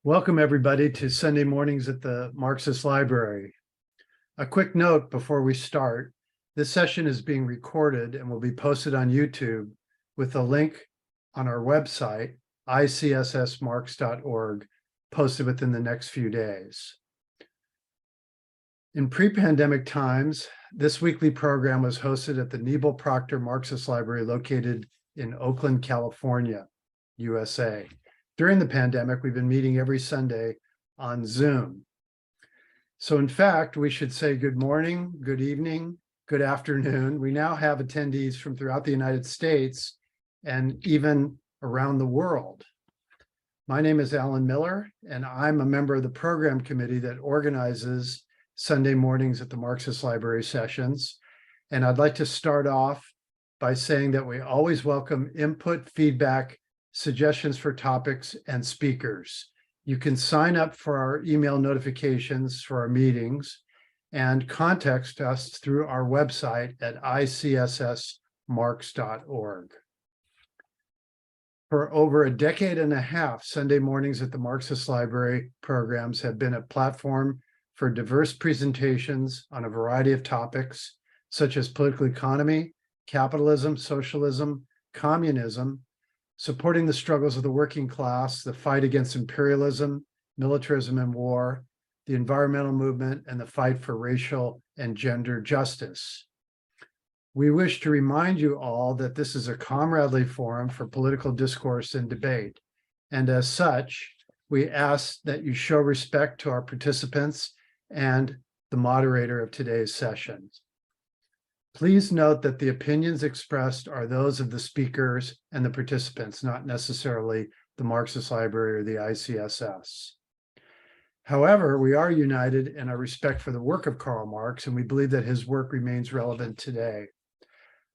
Welcome, everybody, to Sunday mornings at the Marxist Library. A quick note before we start. This session is being recorded and will be posted on YouTube with a link on our website, ICSSmarx.org, posted within the next few days. In pre-pandemic times, this weekly program was hosted at the Nebel Proctor Marxist Library located in Oakland, California, USA. During the pandemic, we've been meeting every Sunday on Zoom. So in fact, we should say good morning, good evening, good afternoon. We now have attendees from throughout the United States and even around the world. My name is Alan Miller, and I'm a member of the program committee that organizes Sunday mornings at the Marxist Library sessions. And I'd like to start off by saying that we always welcome input, feedback, suggestions for topics, and speakers. You can sign up for our email notifications for our meetings and contact us through our website at ICSSmarx.org. For over a decade and a half, Sunday mornings at the Marxist Library programs have been a platform for diverse presentations on a variety of topics, such as political economy, capitalism, socialism, communism, supporting the struggles of the working class, the fight against imperialism, militarism and war, the environmental movement, and the fight for racial and gender justice. We wish to remind you all that this is a comradely forum for political discourse and debate. And as such, we ask that you show respect to our participants and the moderator of today's session. Please note that the opinions expressed are those of the speakers and the participants, not necessarily the Marxist Library or the ICSS. However, we are united in our respect for the work of Karl Marx, and we believe that his work remains relevant today.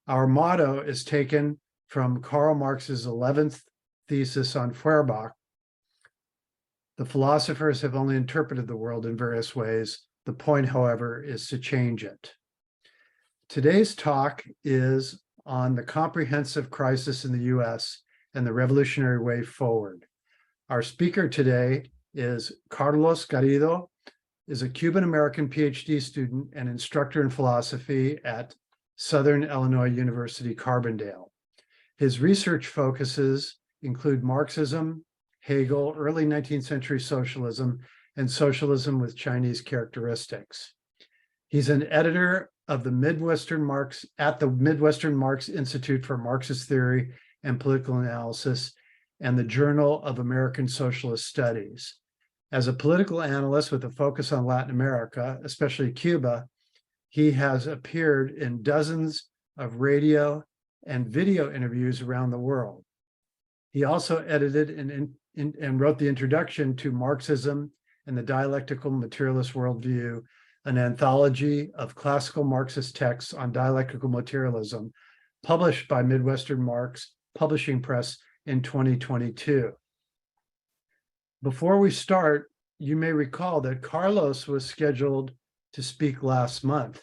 Our motto is taken from Karl Marx's 11th thesis on Feuerbach. The philosophers have only interpreted the world in various ways. The point, however, is to change it. Today's talk is on the comprehensive crisis in the US and the revolutionary way forward. Our speaker today is Carlos Garrido, is a Cuban-American PhD student and instructor in philosophy at Southern Illinois University, Carbondale. His research focuses include Marxism, Hegel, early 19th century socialism, and socialism with Chinese characteristics. He's an editor of the Midwestern Marx Institute for Marxist Theory and Political Analysis and the Journal of American Socialist Studies. As a political analyst with a focus on Latin America, especially Cuba, he has appeared in dozens of radio and video interviews around the world. He also edited and wrote the introduction to Marxism and the Dialectical Materialist Worldview, an anthology of classical Marxist texts on dialectical materialism, published by Midwestern Marx Publishing Press in 2022. Before we start, you may recall that Carlos was scheduled to speak last month,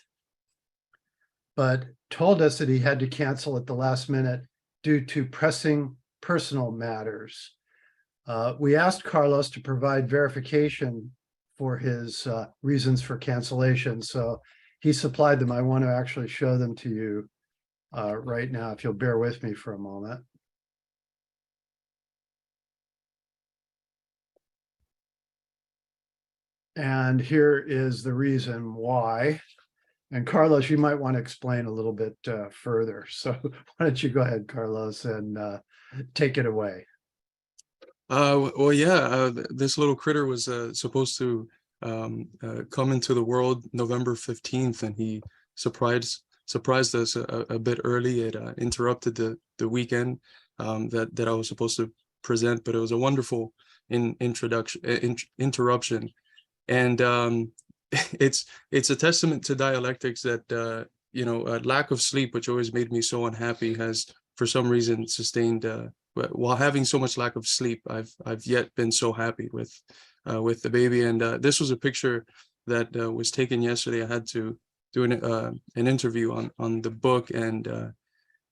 but told us that he had to cancel at the last minute due to pressing personal matters. We asked Carlos to provide verification for his reasons for cancellation. So he supplied them. I want to actually show them to you right now, if you'll bear with me for a moment. And here is the reason why. And Carlos, you might want to explain a little bit further. So why don't you go ahead, Carlos, and take it away. This little critter was supposed to come into the world November 15th, and he surprised us a bit early. It interrupted the weekend that I was supposed to present, but it was a wonderful interruption. And it's a testament to dialectics that lack of sleep, which always made me so unhappy, has for some reason sustained. While having so much lack of sleep, I've yet been so happy with the baby. And this was a picture that was taken yesterday. I had to do an interview on the book, and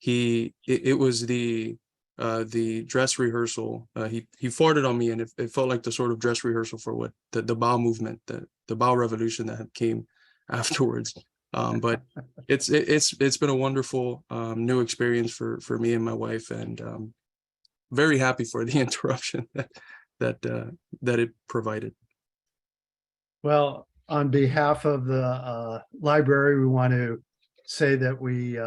it was the the dress rehearsal. He farted on me, and it felt like the sort of dress rehearsal for what the Bao movement, the Bao revolution that came afterwards. But it's been a wonderful new experience for me and my wife, and very happy for the interruption that it provided. Well, on behalf of the library, we want to say that we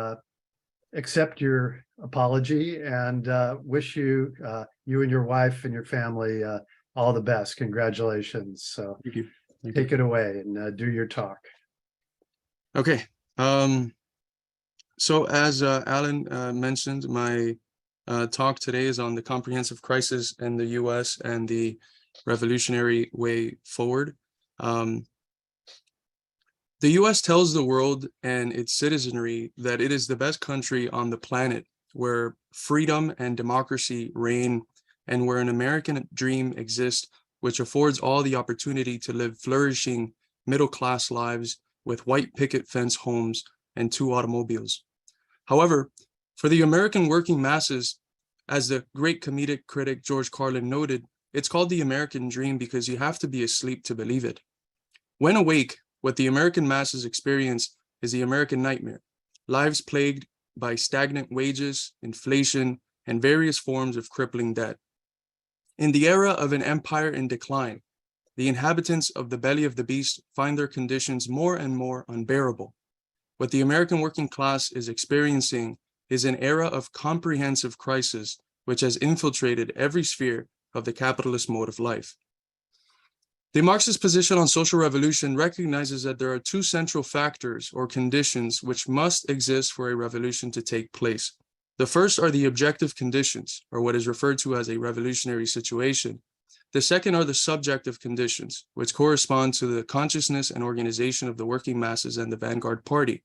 accept your apology and wish you, you and your wife and your family all the best. Congratulations. So Thank you. take it away and do your talk. Okay. So as Alan mentioned, my talk today is on the comprehensive crisis in the U.S. and the revolutionary way forward. The U.S. tells the world and its citizenry that it is the best country on the planet, where freedom and democracy reign, and where an American dream exists, which affords all the opportunity to live flourishing middle-class lives with white picket fence homes and 2 automobiles. However, for the American working masses, as the great comedic critic George Carlin noted, it's called the American dream because you have to be asleep to believe it. When awake, what the American masses experience is the American nightmare, lives plagued by stagnant wages, inflation, and various forms of crippling debt. In the era of an empire in decline, the inhabitants of the belly of the beast find their conditions more and more unbearable. What the American working class is experiencing is an era of comprehensive crisis, which has infiltrated every sphere of the capitalist mode of life. The Marxist position on social revolution recognizes that there are 2 central factors or conditions which must exist for a revolution to take place. The first are the objective conditions, or what is referred to as a revolutionary situation. The second are the subjective conditions, which correspond to the consciousness and organization of the working masses and the vanguard party.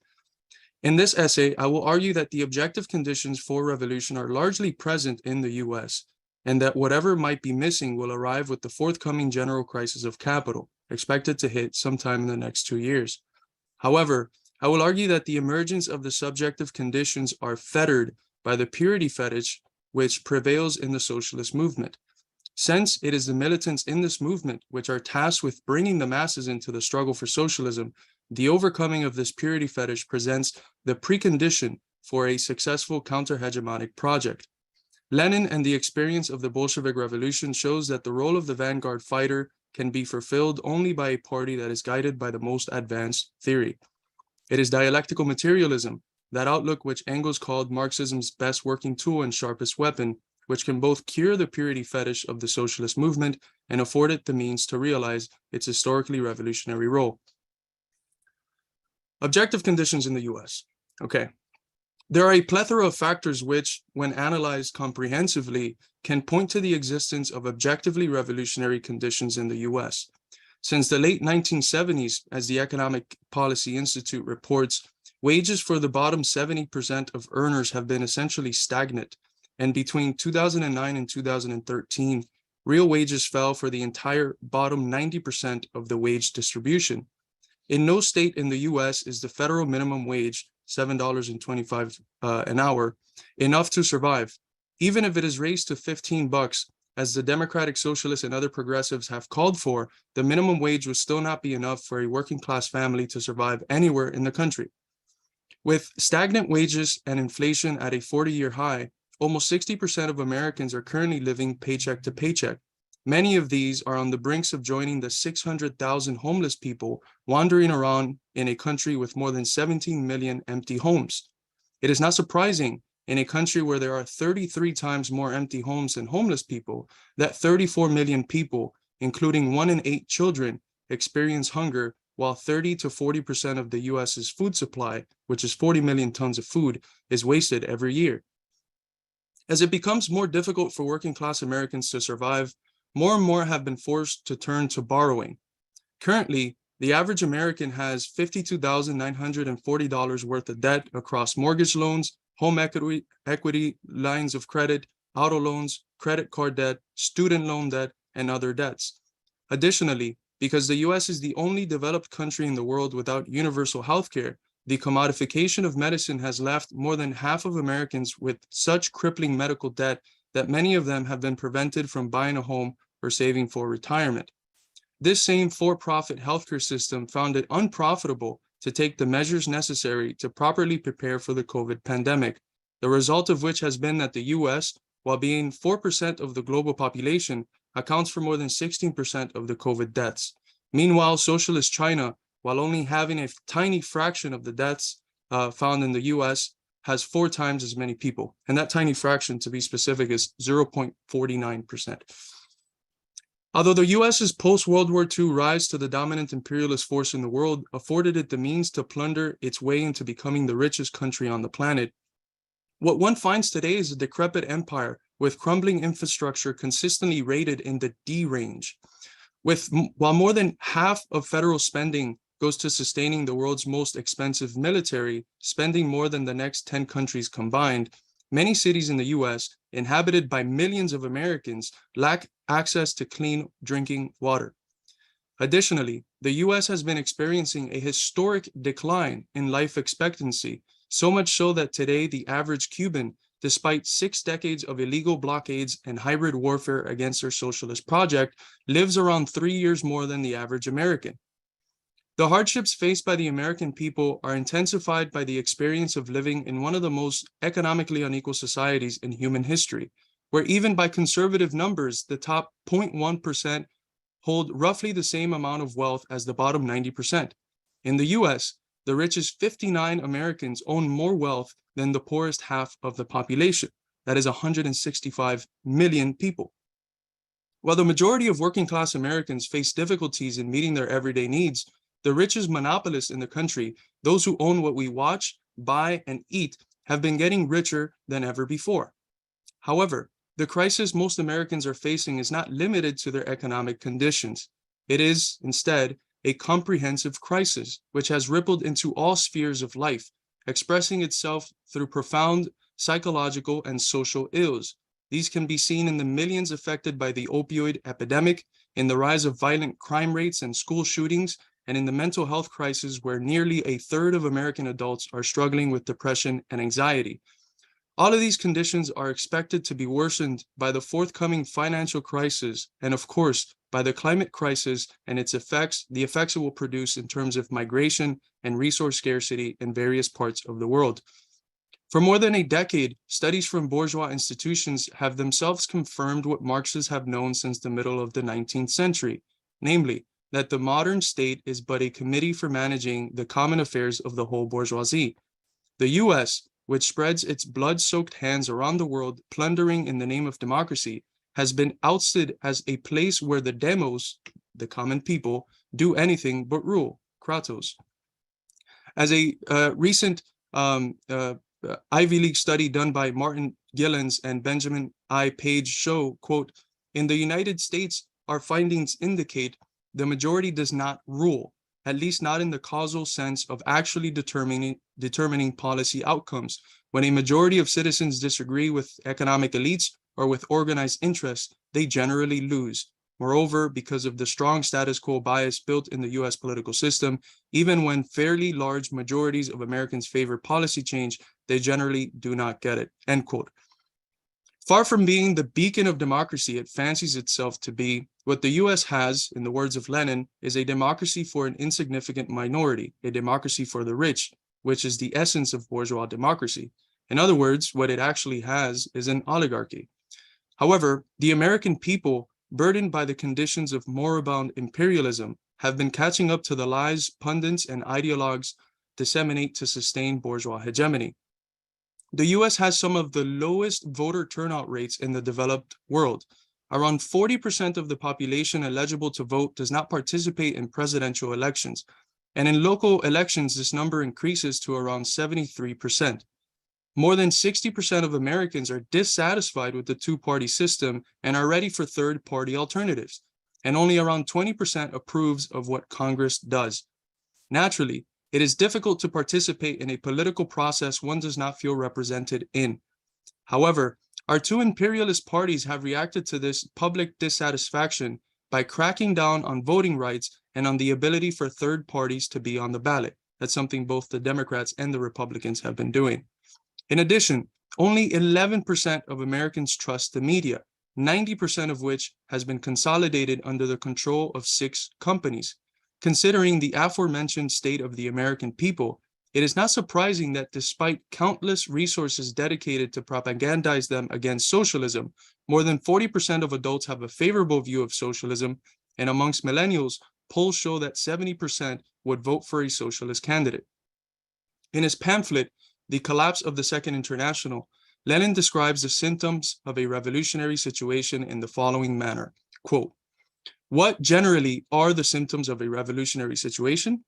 In this essay, I will argue that the objective conditions for revolution are largely present in the US, and that whatever might be missing will arrive with the forthcoming general crisis of capital, expected to hit sometime in the next 2 years. However, I will argue that the emergence of the subjective conditions are fettered by the purity fetish which prevails in the socialist movement. Since it is the militants in this movement which are tasked with bringing the masses into the struggle for socialism, the overcoming of this purity fetish presents the precondition for a successful counter-hegemonic project. Lenin and the experience of the Bolshevik Revolution shows that the role of the vanguard fighter can be fulfilled only by a party that is guided by the most advanced theory. It is dialectical materialism, that outlook which Engels called Marxism's best working tool and sharpest weapon, which can both cure the purity fetish of the socialist movement and afford it the means to realize its historically revolutionary role. Objective conditions in the US. Okay. There are a plethora of factors which, when analyzed comprehensively, can point to the existence of objectively revolutionary conditions in the US. Since the late 1970s, as the Economic Policy Institute reports, wages for the bottom 70% of earners have been essentially stagnant, and between 2009 and 2013, real wages fell for the entire bottom 90% of the wage distribution. In no state in the US is the federal minimum wage, $7.25 an hour, enough to survive. Even if it is raised to $15, as the Democratic Socialists and other progressives have called for, the minimum wage would still not be enough for a working class family to survive anywhere in the country. With stagnant wages and inflation at a 40-year high, almost 60% of Americans are currently living paycheck to paycheck. Many of these are on the brinks of joining the 600,000 homeless people wandering around in a country with more than 17 million empty homes. It is not surprising in a country where there are 33 times more empty homes than homeless people that 34 million people, including 1 in 8 children, experience hunger, while 30 to 40% of the US's food supply, which is 40 million tons of food, is wasted every year. As it becomes more difficult for working class Americans to survive, more and more have been forced to turn to borrowing. Currently, the average American has $52,940 worth of debt across mortgage loans, home equity lines of credit, auto loans, credit card debt, student loan debt, and other debts. Additionally, because the US is the only developed country in the world without universal health care, The commodification of medicine has left more than half of Americans with such crippling medical debt that many of them have been prevented from buying a home or saving for retirement. This same for-profit healthcare system found it unprofitable to take the measures necessary to properly prepare for the COVID pandemic, the result of which has been that the US, while being 4% of the global population, accounts for more than 16% of the COVID deaths. Meanwhile, socialist China, while only having a tiny fraction of the deaths found in the US, has 4 times as many people. And that tiny fraction, to be specific, is 0.49%. Although the US's post-World War II rise to the dominant imperialist force in the world afforded it the means to plunder its way into becoming the richest country on the planet, what one finds today is a decrepit empire with crumbling infrastructure consistently rated in the D range. While more than half of federal spending goes to sustaining the world's most expensive military, spending more than the next 10 countries combined, many cities in the US, inhabited by millions of Americans, lack access to clean drinking water. Additionally, the US has been experiencing a historic decline in life expectancy, so much so that today the average Cuban, despite 6 decades of illegal blockades and hybrid warfare against their socialist project, lives around 3 years more than the average American. The hardships faced by the American people are intensified by the experience of living in one of the most economically unequal societies in human history, where even by conservative numbers, the top 0.1% hold roughly the same amount of wealth as the bottom 90%. In the US, the richest 59 Americans own more wealth than the poorest half of the population, that is 165 million people. While the majority of working class Americans face difficulties in meeting their everyday needs, the richest monopolists in the country, those who own what we watch, buy, and eat, have been getting richer than ever before. However, the crisis most Americans are facing is not limited to their economic conditions. It is, instead, a comprehensive crisis which has rippled into all spheres of life, expressing itself through profound psychological and social ills. These can be seen in the millions affected by the opioid epidemic, in the rise of violent crime rates and school shootings, and in the mental health crisis where nearly a third of American adults are struggling with depression and anxiety. All of these conditions are expected to be worsened by the forthcoming financial crisis and, of course, by the climate crisis and its effects, the effects it will produce in terms of migration and resource scarcity in various parts of the world. For more than a decade, studies from bourgeois institutions have themselves confirmed what Marxists have known since the middle of the 19th century, namely, that the modern state is but a committee for managing the common affairs of the whole bourgeoisie. The US, which spreads its blood-soaked hands around the world, plundering in the name of democracy, has been ousted as a place where the demos, the common people, do anything but rule, kratos. As a recent Ivy League study done by Martin Gillens and Benjamin I. Page show, quote, "In the United States, our findings indicate the majority does not rule, at least not in the causal sense of actually determining policy outcomes. When a majority of citizens disagree with economic elites or with organized interests, they generally lose. Moreover, because of the strong status quo bias built in the US political system, even when fairly large majorities of Americans favor policy change, they generally do not get it," end quote. Far from being the beacon of democracy it fancies itself to be, what the US has, in the words of Lenin, is a democracy for an insignificant minority, a democracy for the rich, which is the essence of bourgeois democracy. In other words, what it actually has is an oligarchy. However, the American people, burdened by the conditions of moribund imperialism, have been catching up to the lies pundits and ideologues disseminate to sustain bourgeois hegemony. The US has some of the lowest voter turnout rates in the developed world. Around 40% of the population eligible to vote does not participate in presidential elections. And in local elections, this number increases to around 73%. More than 60% of Americans are dissatisfied with the two-party system and are ready for third-party alternatives. And only around 20% approves of what Congress does. Naturally, it is difficult to participate in a political process one does not feel represented in. However, our two imperialist parties have reacted to this public dissatisfaction by cracking down on voting rights and on the ability for third parties to be on the ballot. That's something both the Democrats and the Republicans have been doing. In addition, only 11% of Americans trust the media, 90% of which has been consolidated under the control of 6 companies. Considering the aforementioned state of the American people, it is not surprising that despite countless resources dedicated to propagandize them against socialism, more than 40% of adults have a favorable view of socialism, and amongst millennials, polls show that 70% would vote for a socialist candidate. In his pamphlet, The Collapse of the Second International, Lenin describes the symptoms of a revolutionary situation in the following manner, quote, "What generally are the symptoms of a revolutionary situation?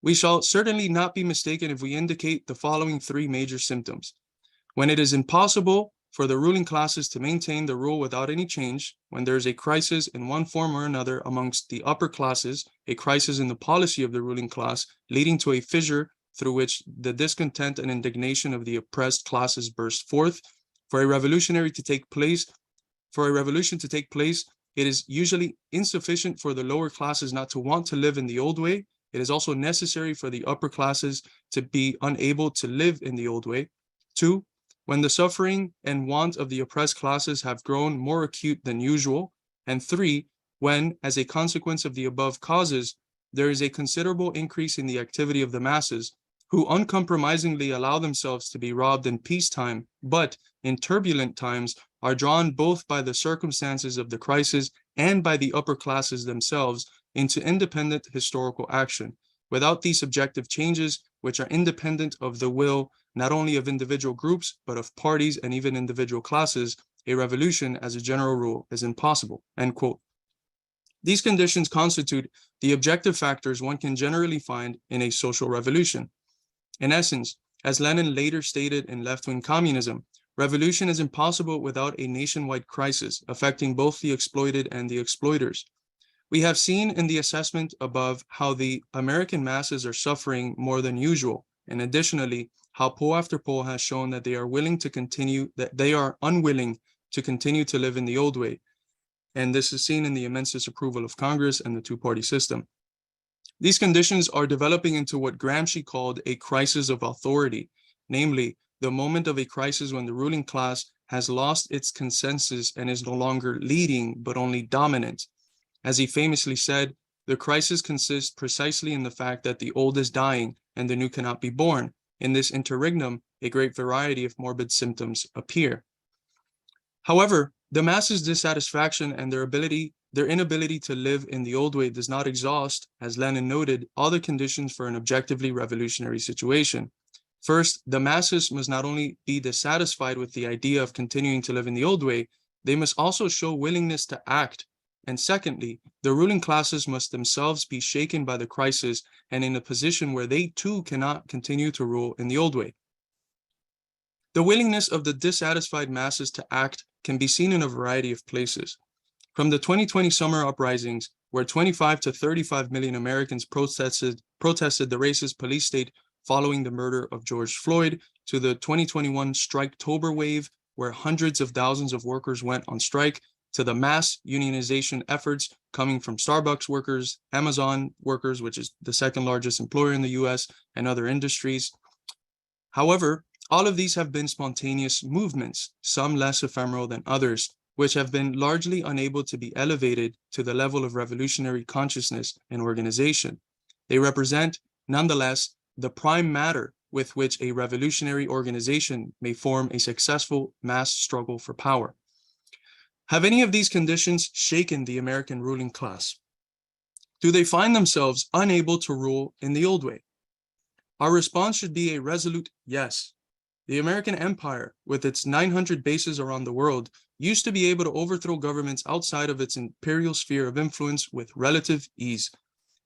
We shall certainly not be mistaken if we indicate the following 3 major symptoms. When it is impossible for the ruling classes to maintain the rule without any change, when there is a crisis in one form or another amongst the upper classes, a crisis in the policy of the ruling class, leading to a fissure through which the discontent and indignation of the oppressed classes burst forth. For a revolution to take place, it is usually insufficient for the lower classes not to want to live in the old way. It is also necessary for the upper classes to be unable to live in the old way. 2, when the suffering and want of the oppressed classes have grown more acute than usual. And 3, when, as a consequence of the above causes, there is a considerable increase in the activity of the masses, who uncompromisingly allow themselves to be robbed in peacetime, but in turbulent times are drawn both by the circumstances of the crisis and by the upper classes themselves into independent historical action. Without these objective changes, which are independent of the will not only of individual groups, but of parties and even individual classes, a revolution, as a general rule, is impossible." End quote. These conditions constitute the objective factors one can generally find in a social revolution. In essence, as Lenin later stated in Left-Wing Communism, revolution is impossible without a nationwide crisis affecting both the exploited and the exploiters. We have seen in the assessment above how the American masses are suffering more than usual, and additionally, how poll after poll has shown that they are unwilling to continue to live in the old way. And this is seen in the immense disapproval of Congress and the 2-party system. These conditions are developing into what Gramsci called a crisis of authority, namely, the moment of a crisis when the ruling class has lost its consensus and is no longer leading, but only dominant. As he famously said, the crisis consists precisely in the fact that the old is dying and the new cannot be born. In this interregnum, a great variety of morbid symptoms appear. However, the masses' dissatisfaction and their inability to live in the old way does not exhaust, as Lenin noted, all the conditions for an objectively revolutionary situation. First, the masses must not only be dissatisfied with the idea of continuing to live in the old way, they must also show willingness to act. And secondly, the ruling classes must themselves be shaken by the crisis and in a position where they too cannot continue to rule in the old way. The willingness of the dissatisfied masses to act can be seen in a variety of places. From the 2020 summer uprisings, where 25 to 35 million Americans protested the racist police state following the murder of George Floyd, to the 2021 Striketober wave, where hundreds of thousands of workers went on strike, to the mass unionization efforts coming from Starbucks workers, Amazon workers, which is the 2nd largest employer in the US, and other industries. However, all of these have been spontaneous movements, some less ephemeral than others, which have been largely unable to be elevated to the level of revolutionary consciousness and organization. They represent, nonetheless, the prime matter with which a revolutionary organization may form a successful mass struggle for power. Have any of these conditions shaken the American ruling class? Do they find themselves unable to rule in the old way? Our response should be a resolute yes. The American empire, with its 900 bases around the world, used to be able to overthrow governments outside of its imperial sphere of influence with relative ease.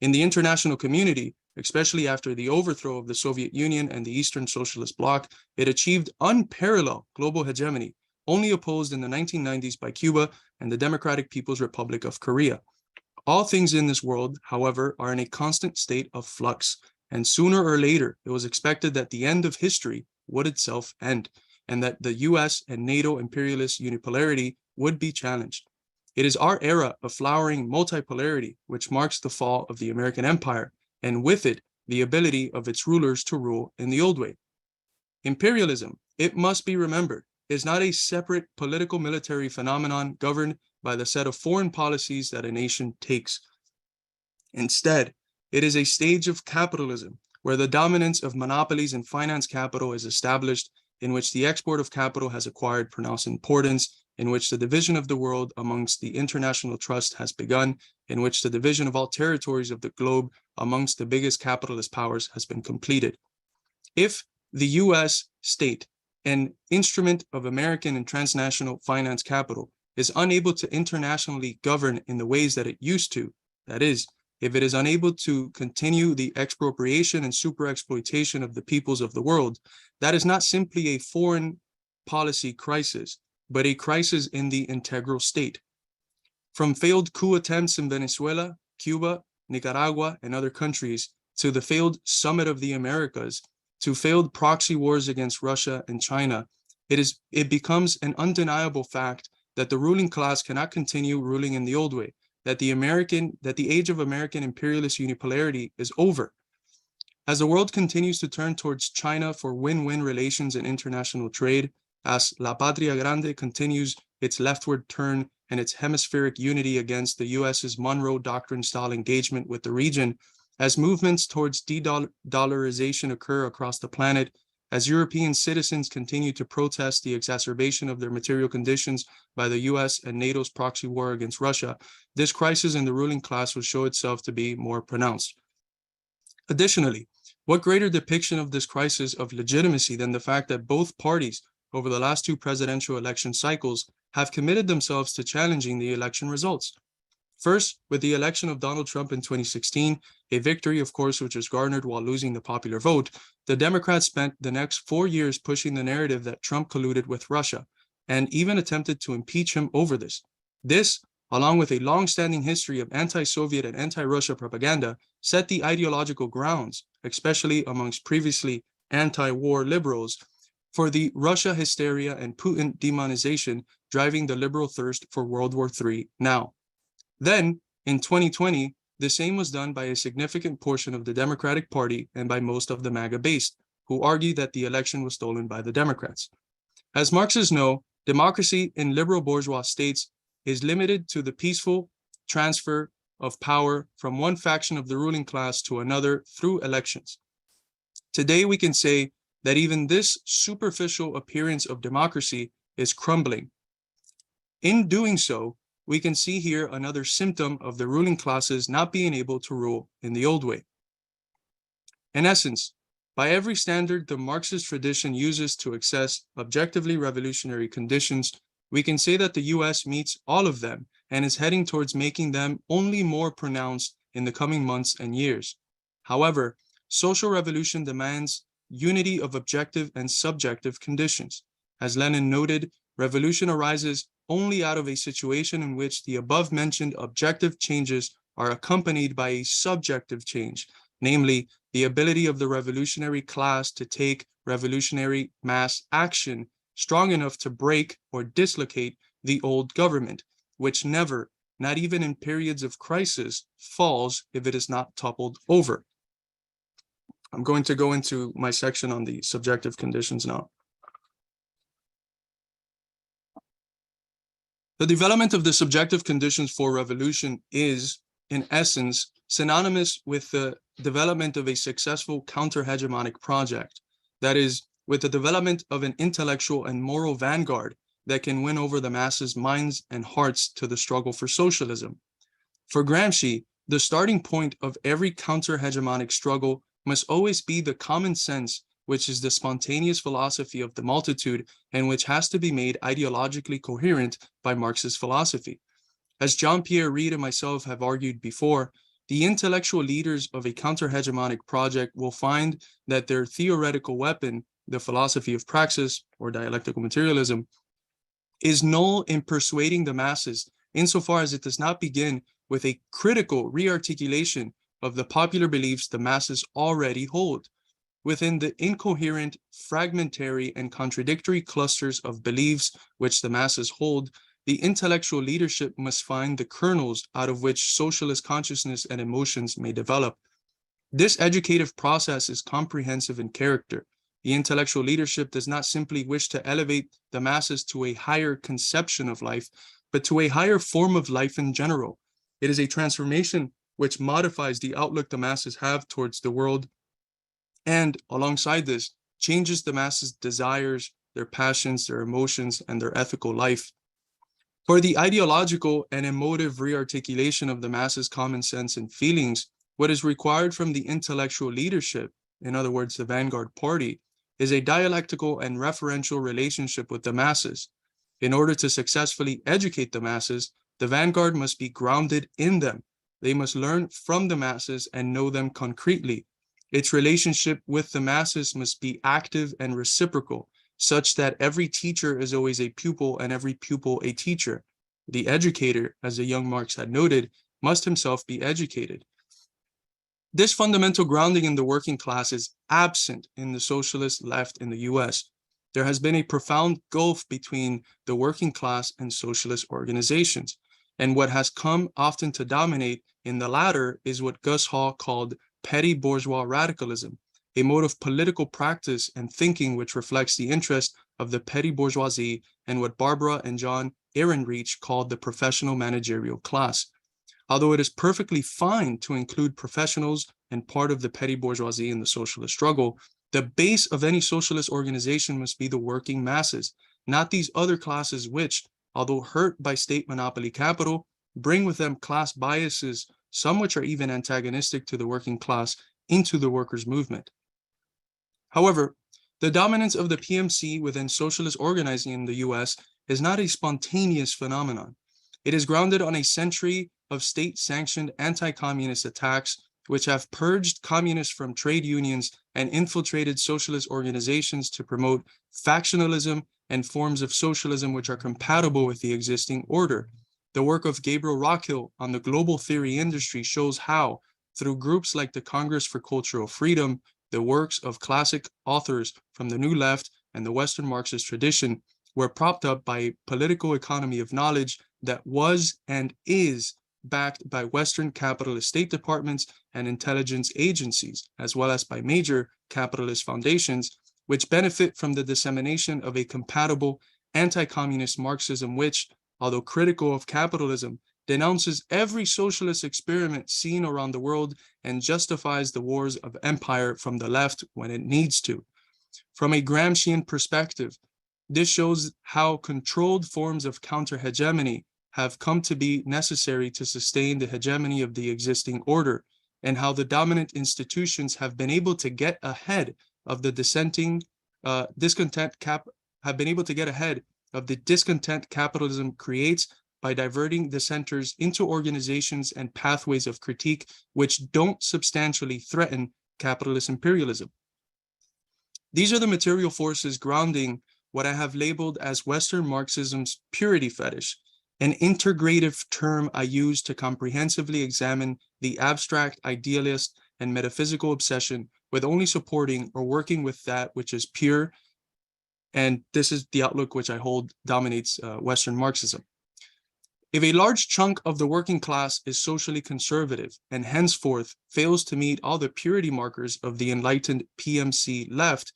In the international community, especially after the overthrow of the Soviet Union and the Eastern Socialist Bloc, it achieved unparalleled global hegemony, only opposed in the 1990s by Cuba and the Democratic People's Republic of Korea. All things in this world, however, are in a constant state of flux, and sooner or later, it was expected that the end of history would itself end, and that the US and NATO imperialist unipolarity would be challenged. It is our era of flowering multipolarity which marks the fall of the American empire, and with it, the ability of its rulers to rule in the old way. Imperialism, it must be remembered, is not a separate political military phenomenon governed by the set of foreign policies that a nation takes. Instead, it is a stage of capitalism where the dominance of monopolies and finance capital is established, in which the export of capital has acquired pronounced importance, in which the division of the world amongst the international trust has begun, in which the division of all territories of the globe amongst the biggest capitalist powers has been completed. If the US state, an instrument of American and transnational finance capital, is unable to internationally govern in the ways that it used to, that is, if it is unable to continue the expropriation and superexploitation of the peoples of the world, that is not simply a foreign policy crisis, but a crisis in the integral state. From failed coup attempts in Venezuela, Cuba, Nicaragua, and other countries, to the failed Summit of the Americas, to failed proxy wars against Russia and China, it becomes an undeniable fact that the ruling class cannot continue ruling in the old way, that the age of American imperialist unipolarity is over. As the world continues to turn towards China for win-win relations and international trade, as La Patria Grande continues its leftward turn and its hemispheric unity against the US's Monroe Doctrine-style engagement with the region, as movements towards de-dollarization occur across the planet, as European citizens continue to protest the exacerbation of their material conditions by the US and NATO's proxy war against Russia, this crisis in the ruling class will show itself to be more pronounced. Additionally, what greater depiction of this crisis of legitimacy than the fact that both parties over the last two presidential election cycles have committed themselves to challenging the election results? First, with the election of Donald Trump in 2016, a victory, of course, which was garnered while losing the popular vote, the Democrats spent the next 4 years pushing the narrative that Trump colluded with Russia, and even attempted to impeach him over this. This, along with a long-standing history of anti-Soviet and anti-Russia propaganda, set the ideological grounds, especially amongst previously anti-war liberals, for the Russia hysteria and Putin demonization driving the liberal thirst for World War III now. Then, in 2020, the same was done by a significant portion of the Democratic Party and by most of the MAGA base, who argued that the election was stolen by the Democrats. As Marxists know, democracy in liberal bourgeois states is limited to the peaceful transfer of power from one faction of the ruling class to another through elections. Today, we can say that even this superficial appearance of democracy is crumbling. In doing so, we can see here another symptom of the ruling classes not being able to rule in the old way. In essence, by every standard the Marxist tradition uses to assess objectively revolutionary conditions, we can say that the US meets all of them and is heading towards making them only more pronounced in the coming months and years. However, social revolution demands unity of objective and subjective conditions. As Lenin noted, revolution arises only out of a situation in which the above-mentioned objective changes are accompanied by a subjective change, namely the ability of the revolutionary class to take revolutionary mass action strong enough to break or dislocate the old government, which never, not even in periods of crisis, falls if it is not toppled over. I'm going to go into my section on the subjective conditions now. The development of the subjective conditions for revolution is, in essence, synonymous with the development of a successful counter-hegemonic project, that is, with the development of an intellectual and moral vanguard that can win over the masses' minds and hearts to the struggle for socialism. For Gramsci, the starting point of every counter-hegemonic struggle must always be the common sense, which is the spontaneous philosophy of the multitude and which has to be made ideologically coherent by Marxist philosophy. As Jean-Pierre Reid and myself have argued before, the intellectual leaders of a counter-hegemonic project will find that their theoretical weapon, the philosophy of praxis or dialectical materialism, is null in persuading the masses insofar as it does not begin with a critical rearticulation of the popular beliefs the masses already hold. Within the incoherent, fragmentary, and contradictory clusters of beliefs which the masses hold, the intellectual leadership must find the kernels out of which socialist consciousness and emotions may develop. This educative process is comprehensive in character. The intellectual leadership does not simply wish to elevate the masses to a higher conception of life, but to a higher form of life in general. It is a transformation which modifies the outlook the masses have towards the world, and alongside this, changes the masses' desires, their passions, their emotions, and their ethical life. For the ideological and emotive rearticulation of the masses' common sense and feelings, what is required from the intellectual leadership, in other words, the vanguard party, is a dialectical and referential relationship with the masses. In order to successfully educate the masses, the vanguard must be grounded in them. They must learn from the masses and know them concretely. Its relationship with the masses must be active and reciprocal, such that every teacher is always a pupil and every pupil a teacher. The educator, as the young Marx had noted, must himself be educated. This fundamental grounding in the working class is absent in the socialist left in the US. There has been a profound gulf between the working class and socialist organizations, and what has come often to dominate in the latter is what Gus Hall called petty bourgeois radicalism, a mode of political practice and thinking which reflects the interest of the petty bourgeoisie and what Barbara and John Ehrenreich called the professional managerial class. Although it is perfectly fine to include professionals and part of the petty bourgeoisie in the socialist struggle, the base of any socialist organization must be the working masses, not these other classes which, although hurt by state monopoly capital, bring with them class biases, some which are even antagonistic to the working class, into the workers' movement. However, the dominance of the PMC within socialist organizing in the US is not a spontaneous phenomenon. It is grounded on a century of state-sanctioned anti-communist attacks which have purged communists from trade unions and infiltrated socialist organizations to promote factionalism and forms of socialism which are compatible with the existing order. The work of Gabriel Rockhill on the global theory industry shows how, through groups like the Congress for Cultural Freedom, the works of classic authors from the New Left and the Western Marxist tradition were propped up by a political economy of knowledge that was and is backed by Western capitalist state departments and intelligence agencies, as well as by major capitalist foundations, which benefit from the dissemination of a compatible anti-communist Marxism which, although critical of capitalism, denounces every socialist experiment seen around the world and justifies the wars of empire from the left when it needs to. From a Gramscian perspective, this shows how controlled forms of counter-hegemony have come to be necessary to sustain the hegemony of the existing order, and how the dominant institutions have been able to get ahead of the discontent capitalism creates by diverting dissenters into organizations and pathways of critique which don't substantially threaten capitalist imperialism. These are the material forces grounding what I have labeled as Western Marxism's purity fetish, an integrative term I use to comprehensively examine the abstract, idealist, and metaphysical obsession with only supporting or working with that which is pure, and this is the outlook which I hold dominates Western Marxism. If a large chunk of the working class is socially conservative and henceforth fails to meet all the purity markers of the enlightened PMC left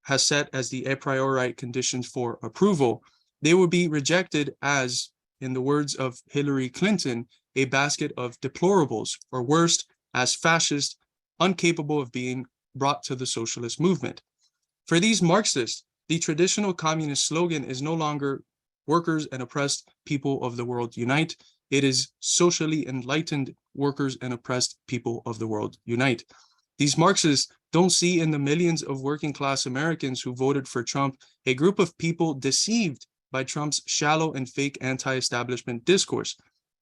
has set as the a priori conditions for approval, they will be rejected as, in the words of Hillary Clinton, a basket of deplorables, or worst, as fascist, incapable of being brought to the socialist movement. For these Marxists, the traditional communist slogan is no longer workers and oppressed people of the world unite. It is socially enlightened workers and oppressed people of the world unite. These Marxists don't see in the millions of working class Americans who voted for Trump a group of people deceived by Trump's shallow and fake anti-establishment discourse.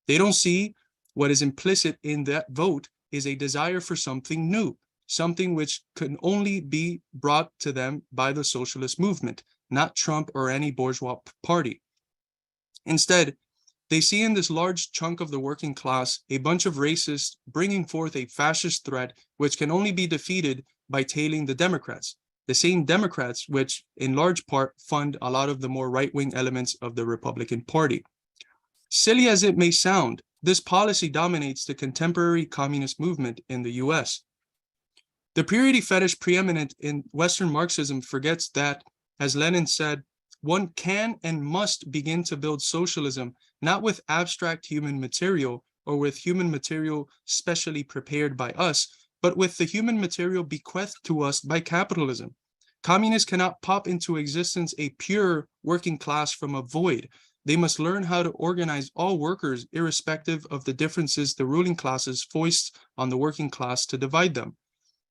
They don't see what is implicit in that vote is a desire for something new, something which can only be brought to them by the socialist movement, not Trump or any bourgeois party. Instead, they see in this large chunk of the working class a bunch of racists bringing forth a fascist threat which can only be defeated by tailing the Democrats, the same Democrats which in large part fund a lot of the more right-wing elements of the Republican Party. Silly as it may sound, this policy dominates the contemporary communist movement in the US. The purity fetish preeminent in Western Marxism forgets that, as Lenin said, one can and must begin to build socialism not with abstract human material or with human material specially prepared by us, but with the human material bequeathed to us by capitalism. Communists cannot pop into existence a pure working class from a void. They must learn how to organize all workers irrespective of the differences the ruling classes foist on the working class to divide them.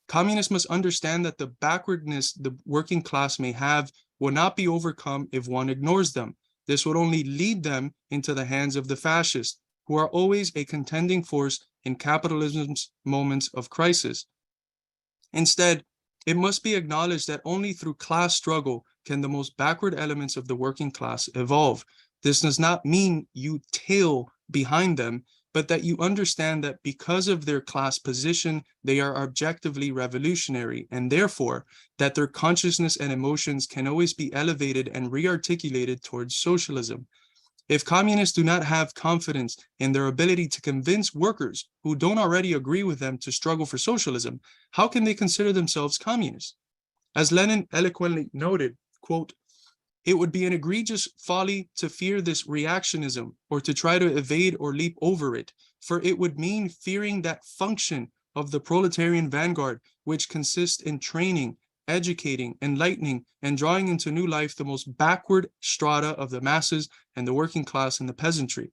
Communists must understand that the backwardness the working class may have will not be overcome if one ignores them. This would only lead them into the hands of the fascists, who are always a contending force in capitalism's moments of crisis. Instead, it must be acknowledged that only through class struggle can the most backward elements of the working class evolve. This does not mean you tail behind them, but that you understand that because of their class position, they are objectively revolutionary, and therefore that their consciousness and emotions can always be elevated and re-articulated towards socialism. If communists do not have confidence in their ability to convince workers who don't already agree with them to struggle for socialism, how can they consider themselves communists? As Lenin eloquently noted, quote, "It would be an egregious folly to fear this reactionism or to try to evade or leap over it, for it would mean fearing that function of the proletarian vanguard which consists in training, educating, enlightening, and drawing into new life the most backward strata of the masses and the working class and the peasantry.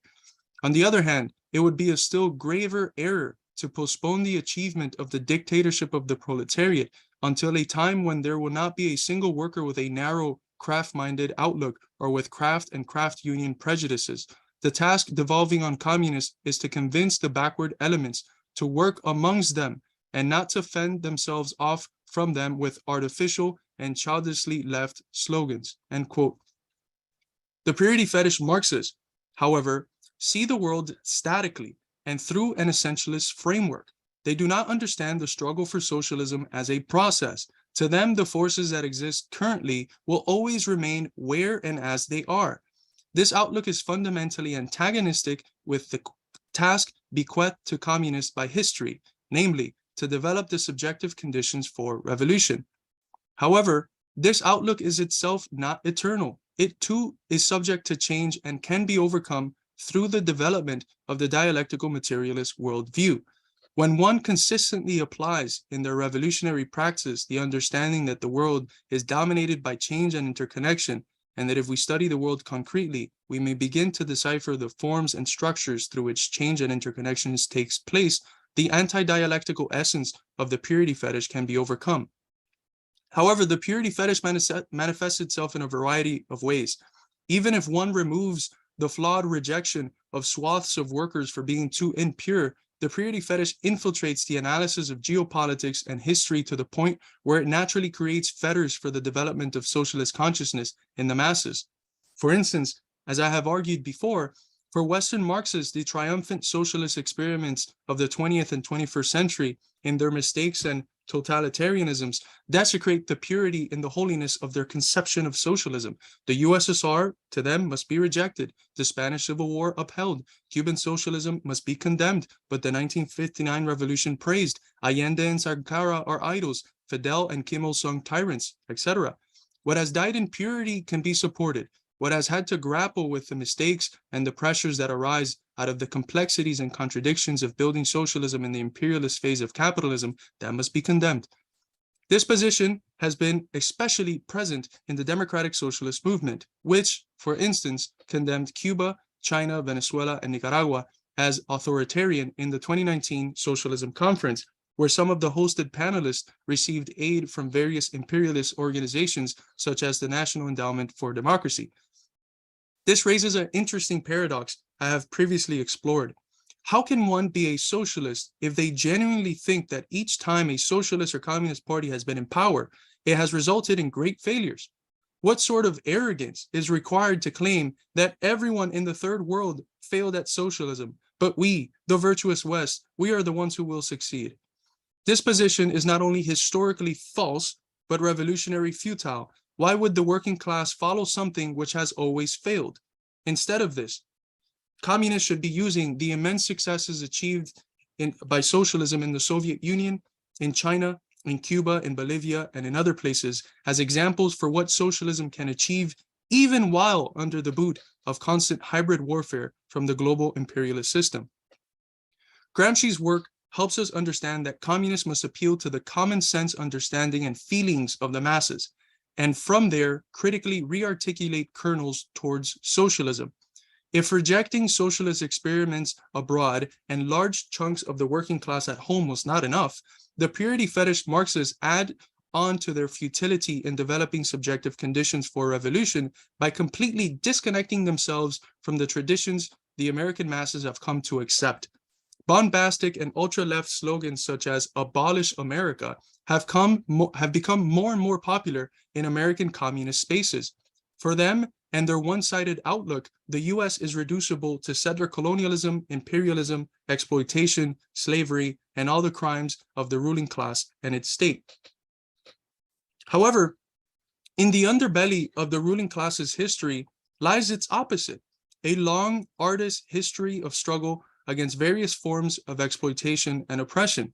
On the other hand, it would be a still graver error to postpone the achievement of the dictatorship of the proletariat until a time when there will not be a single worker with a narrow craft-minded outlook or with craft and craft union prejudices. The task devolving on communists is to convince the backward elements to work amongst them and not to fend themselves off from them with artificial and childishly left slogans," end quote. The purity fetish Marxists, however, see the world statically and through an essentialist framework. They do not understand the struggle for socialism as a process. To them, the forces that exist currently will always remain where and as they are. This outlook is fundamentally antagonistic with the task bequeathed to communists by history, namely, to develop the subjective conditions for revolution. However, this outlook is itself not eternal. It too is subject to change and can be overcome through the development of the dialectical materialist worldview. When one consistently applies in their revolutionary practice the understanding that the world is dominated by change and interconnection, and that if we study the world concretely, we may begin to decipher the forms and structures through which change and interconnections takes place, the anti-dialectical essence of the purity fetish can be overcome. However, the purity fetish manifests itself in a variety of ways. Even if one removes the flawed rejection of swaths of workers for being too impure, the purity fetish infiltrates the analysis of geopolitics and history to the point where it naturally creates fetters for the development of socialist consciousness in the masses. For instance, as I have argued before, for Western Marxists, the triumphant socialist experiments of the 20th and 21st century, in their mistakes and totalitarianisms, desecrate the purity and the holiness of their conception of socialism. The USSR, to them, must be rejected. The Spanish Civil War upheld. Cuban socialism must be condemned, but the 1959 revolution praised. Allende and Sankara are idols. Fidel and Kim Il-sung tyrants, etc. What has died in purity can be supported. What has had to grapple with the mistakes and the pressures that arise out of the complexities and contradictions of building socialism in the imperialist phase of capitalism, that must be condemned. This position has been especially present in the democratic socialist movement, which, for instance, condemned Cuba, China, Venezuela, and Nicaragua as authoritarian in the 2019 Socialism Conference, where some of the hosted panelists received aid from various imperialist organizations, such as the National Endowment for Democracy. This raises an interesting paradox I have previously explored. How can one be a socialist if they genuinely think that each time a socialist or communist party has been in power, it has resulted in great failures? What sort of arrogance is required to claim that everyone in the third world failed at socialism, but we, the virtuous West, we are the ones who will succeed? This position is not only historically false, but revolutionary futile. Why would the working class follow something which has always failed? Instead of this, communists should be using the immense successes achieved by socialism in the Soviet Union, in China, in Cuba, in Bolivia, and in other places as examples for what socialism can achieve even while under the boot of constant hybrid warfare from the global imperialist system. Gramsci's work helps us understand that communists must appeal to the common sense understanding and feelings of the masses, and from there critically re-articulate kernels towards socialism. If rejecting socialist experiments abroad and large chunks of the working class at home was not enough, the purity fetish Marxists add on to their futility in developing subjective conditions for revolution by completely disconnecting themselves from the traditions the American masses have come to accept. Bombastic and ultra-left slogans such as "Abolish America" have become more and more popular in American communist spaces. For them and their one-sided outlook, the US is reducible to settler colonialism, imperialism, exploitation, slavery, and all the crimes of the ruling class and its state. However, in the underbelly of the ruling class's history lies its opposite, a long, arduous history of struggle against various forms of exploitation and oppression.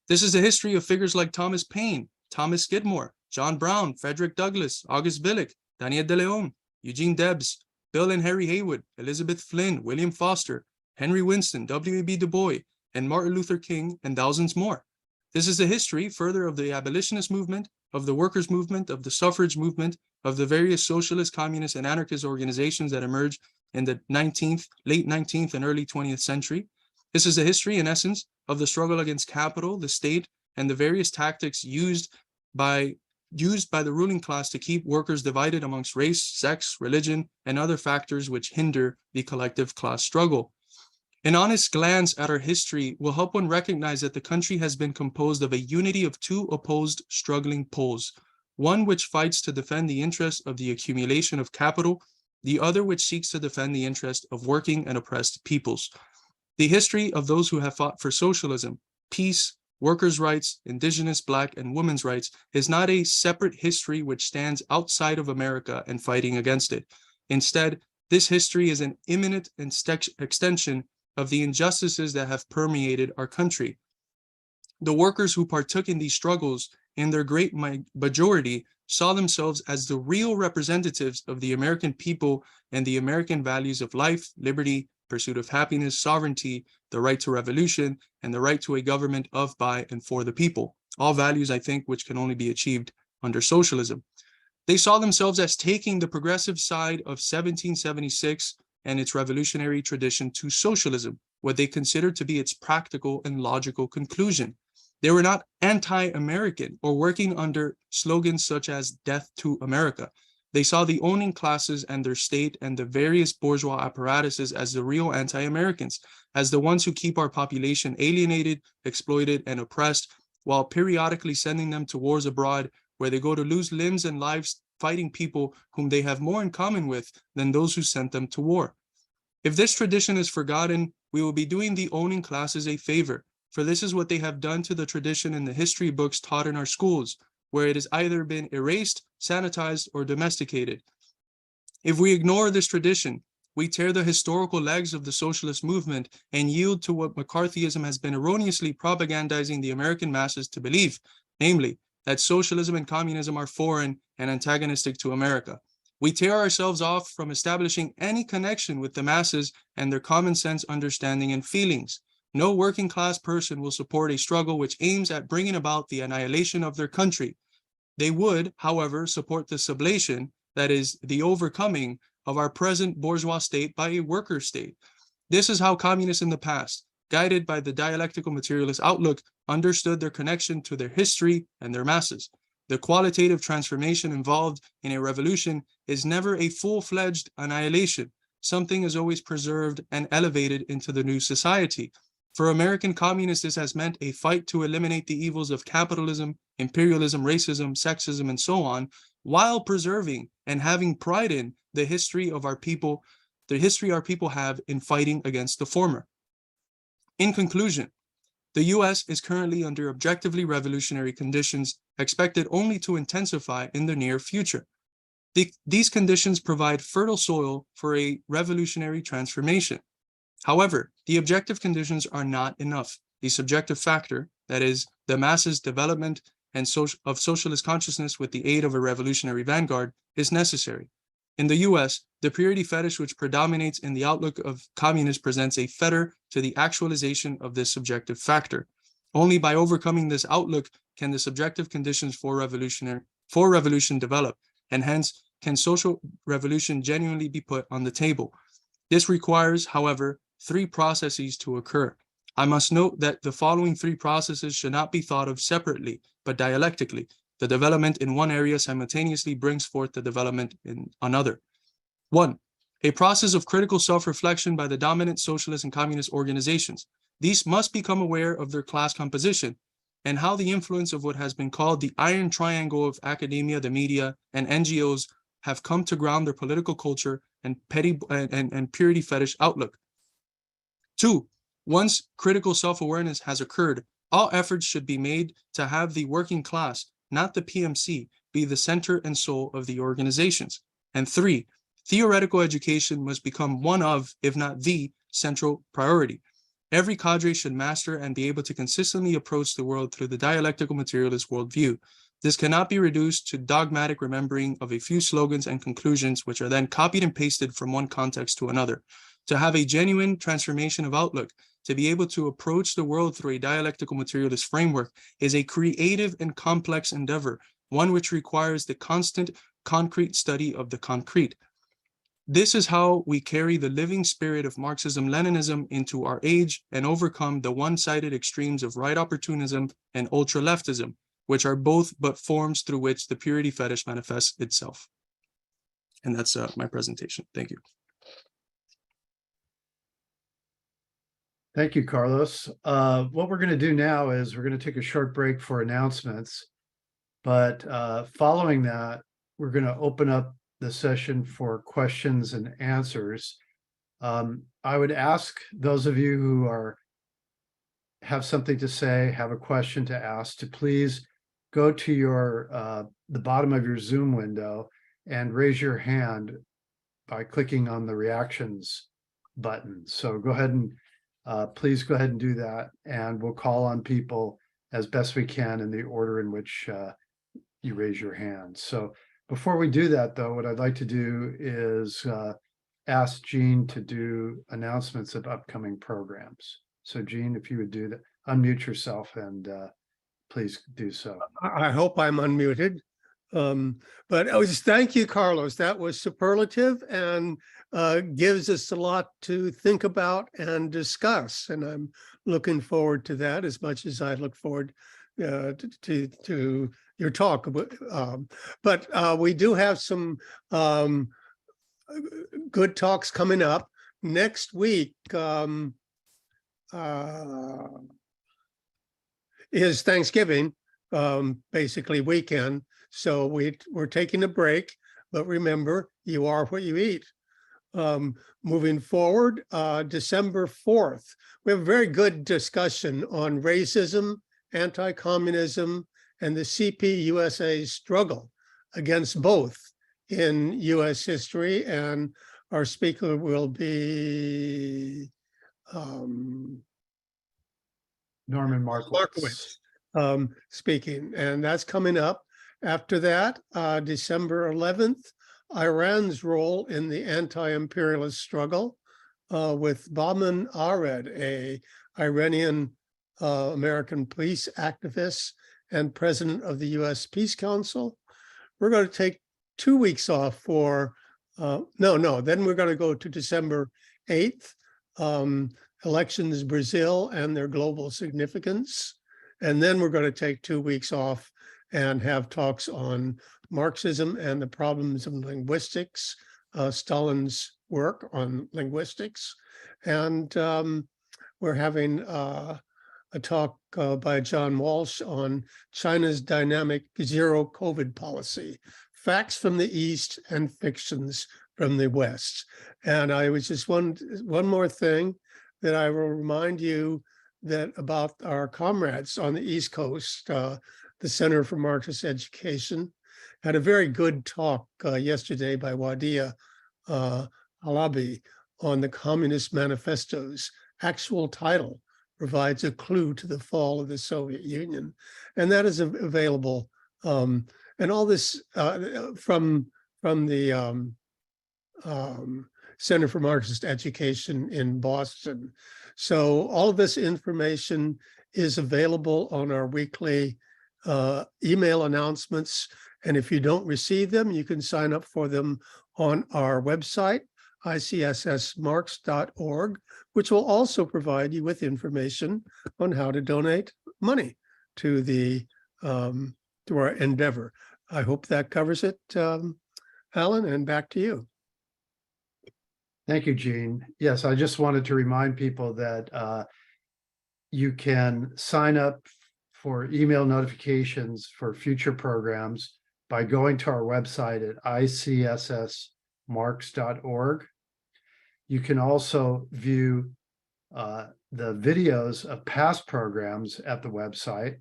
This is the history of figures like Thomas Paine, Thomas Skidmore, John Brown, Frederick Douglass, August Willich, Daniel de Leon, Eugene Debs, Bill and Harry Haywood, Elizabeth Flynn, William Foster, Henry Winston, W.E.B. Du Bois, and Martin Luther King, and thousands more. This is the history further of the abolitionist movement, of the workers' movement, of the suffrage movement, of the various socialist, communist, and anarchist organizations that emerged in the late 19th and early 20th century. This is the history, in essence, of the struggle against capital, the state, and the various tactics used by the ruling class to keep workers divided amongst race, sex, religion, and other factors which hinder the collective class struggle. An honest glance at our history will help one recognize that the country has been composed of a unity of two opposed struggling poles, one which fights to defend the interests of the accumulation of capital, the other which seeks to defend the interest of working and oppressed peoples. The history of those who have fought for socialism, peace, workers' rights, indigenous, Black, and women's rights is not a separate history which stands outside of America and fighting against it. Instead, this history is an imminent extension of the injustices that have permeated our country. The workers who partook in these struggles, in their great majority, saw themselves as the real representatives of the American people and the American values of life, liberty, pursuit of happiness, sovereignty, the right to revolution, and the right to a government of, by, and for the people. All values, I think, which can only be achieved under socialism. They saw themselves as taking the progressive side of 1776 and its revolutionary tradition to socialism, what they considered to be its practical and logical conclusion. They were not anti-American or working under slogans such as "Death to America." They saw the owning classes and their state and the various bourgeois apparatuses as the real anti-Americans, as the ones who keep our population alienated, exploited, and oppressed, while periodically sending them to wars abroad where they go to lose limbs and lives fighting people whom they have more in common with than those who sent them to war. If this tradition is forgotten, we will be doing the owning classes a favor, for this is what they have done to the tradition in the history books taught in our schools, where it has either been erased, sanitized, or domesticated. If we ignore this tradition, we tear the historical legs of the socialist movement and yield to what McCarthyism has been erroneously propagandizing the American masses to believe, namely, that socialism and communism are foreign and antagonistic to America. We tear ourselves off from establishing any connection with the masses and their common sense understanding and feelings. No working class person will support a struggle which aims at bringing about the annihilation of their country. They would, however, support the sublation, that is, the overcoming of our present bourgeois state by a worker state. This is how communists in the past, guided by the dialectical materialist outlook, understood their connection to their history and their masses. The qualitative transformation involved in a revolution is never a full-fledged annihilation. Something is always preserved and elevated into the new society. For American communists, this has meant a fight to eliminate the evils of capitalism, imperialism, racism, sexism, and so on, while preserving and having pride in the history of our people, the history our people have in fighting against the former. In conclusion, the US is currently under objectively revolutionary conditions expected only to intensify in the near future. These conditions provide fertile soil for a revolutionary transformation. However, the objective conditions are not enough. The subjective factor, that is, the masses' development and of socialist consciousness with the aid of a revolutionary vanguard is necessary. In the US, the purity fetish which predominates in the outlook of communists presents a fetter to the actualization of this subjective factor. Only by overcoming this outlook can the subjective conditions for revolution develop, and hence can social revolution genuinely be put on the table. This requires, however, 3 processes to occur. I must note that the following 3 processes should not be thought of separately, but dialectically. The development in one area simultaneously brings forth the development in another. 1. A process of critical self-reflection by the dominant socialist and communist organizations. These must become aware of their class composition and how the influence of what has been called the iron triangle of academia, the media, and NGOs have come to ground their political culture and purity fetish outlook. 2. Once critical self-awareness has occurred, all efforts should be made to have the working class, not the PMC, be the center and soul of the organizations. And 3. Theoretical education must become one of, if not the, central priority. Every cadre should master and be able to consistently approach the world through the dialectical materialist worldview. This cannot be reduced to dogmatic remembering of a few slogans and conclusions which are then copied and pasted from one context to another. To have a genuine transformation of outlook, to be able to approach the world through a dialectical materialist framework is a creative and complex endeavor, one which requires the constant concrete study of the concrete. This is how we carry the living spirit of Marxism-Leninism into our age and overcome the one-sided extremes of right opportunism and ultra-leftism, which are both but forms through which the purity fetish manifests itself. And that's my presentation. Thank you. Thank you, Carlos. What we're going to do now is we're going to take a short break for announcements. But following that, we're going to open up the session for questions and answers. I would ask those of you who have something to say, have a question to ask, to please go to your the bottom of your Zoom window and raise your hand by clicking on the reactions button. So go ahead and please go ahead and do that, and we'll call on people as best we can in the order in which you raise your hand. So before we do that, though, what I'd like to do is ask Jean to do announcements of upcoming programs. So Jean, if you would do that, unmute yourself and please do so. I hope I'm unmuted. But thank you, Carlos. That was superlative and gives us a lot to think about and discuss. And I'm looking forward to that as much as I look forward to your talk. But we do have some good talks coming up. Next week is Thanksgiving, basically weekend. So we're taking a break, but remember, you are what you eat. Moving forward, December 4th, we have a very good discussion on racism, anti-communism, and the CP-USA's struggle against both in U.S. history. And our speaker will be Norman Markowitz. Speaking, and that's coming up. After that, December 11th, Iran's role in the anti-imperialist struggle with Bahman Ared, a Iranian American police activist and president of the U.S. Peace Council. We're going to take 2 weeks off for, then we're going to go to December 8th, elections Brazil and their global significance. And then we're going to take 2 weeks off and have talks on Marxism and the problems of linguistics, Stalin's work on linguistics. And we're having a talk by John Walsh on China's dynamic zero COVID policy, facts from the East and fictions from the West. And I was just one more thing that I will remind you that about our comrades on the East Coast, the Center for Marxist Education had a very good talk yesterday by Wadia Halabi on the Communist Manifesto's actual title, provides a clue to the fall of the Soviet Union. And that is available. And all this from the Center for Marxist Education in Boston. So all of this information is available on our weekly email announcements. And if you don't receive them, you can sign up for them on our website, ICSSmarx.org, which will also provide you with information on how to donate money to the to our endeavor. I hope that covers it, Alan, and back to you. Thank you, Gene. Yes, I just wanted to remind people that you can sign up for email notifications for future programs by going to our website at ICSSmarx.org. You can also view the videos of past programs at the website.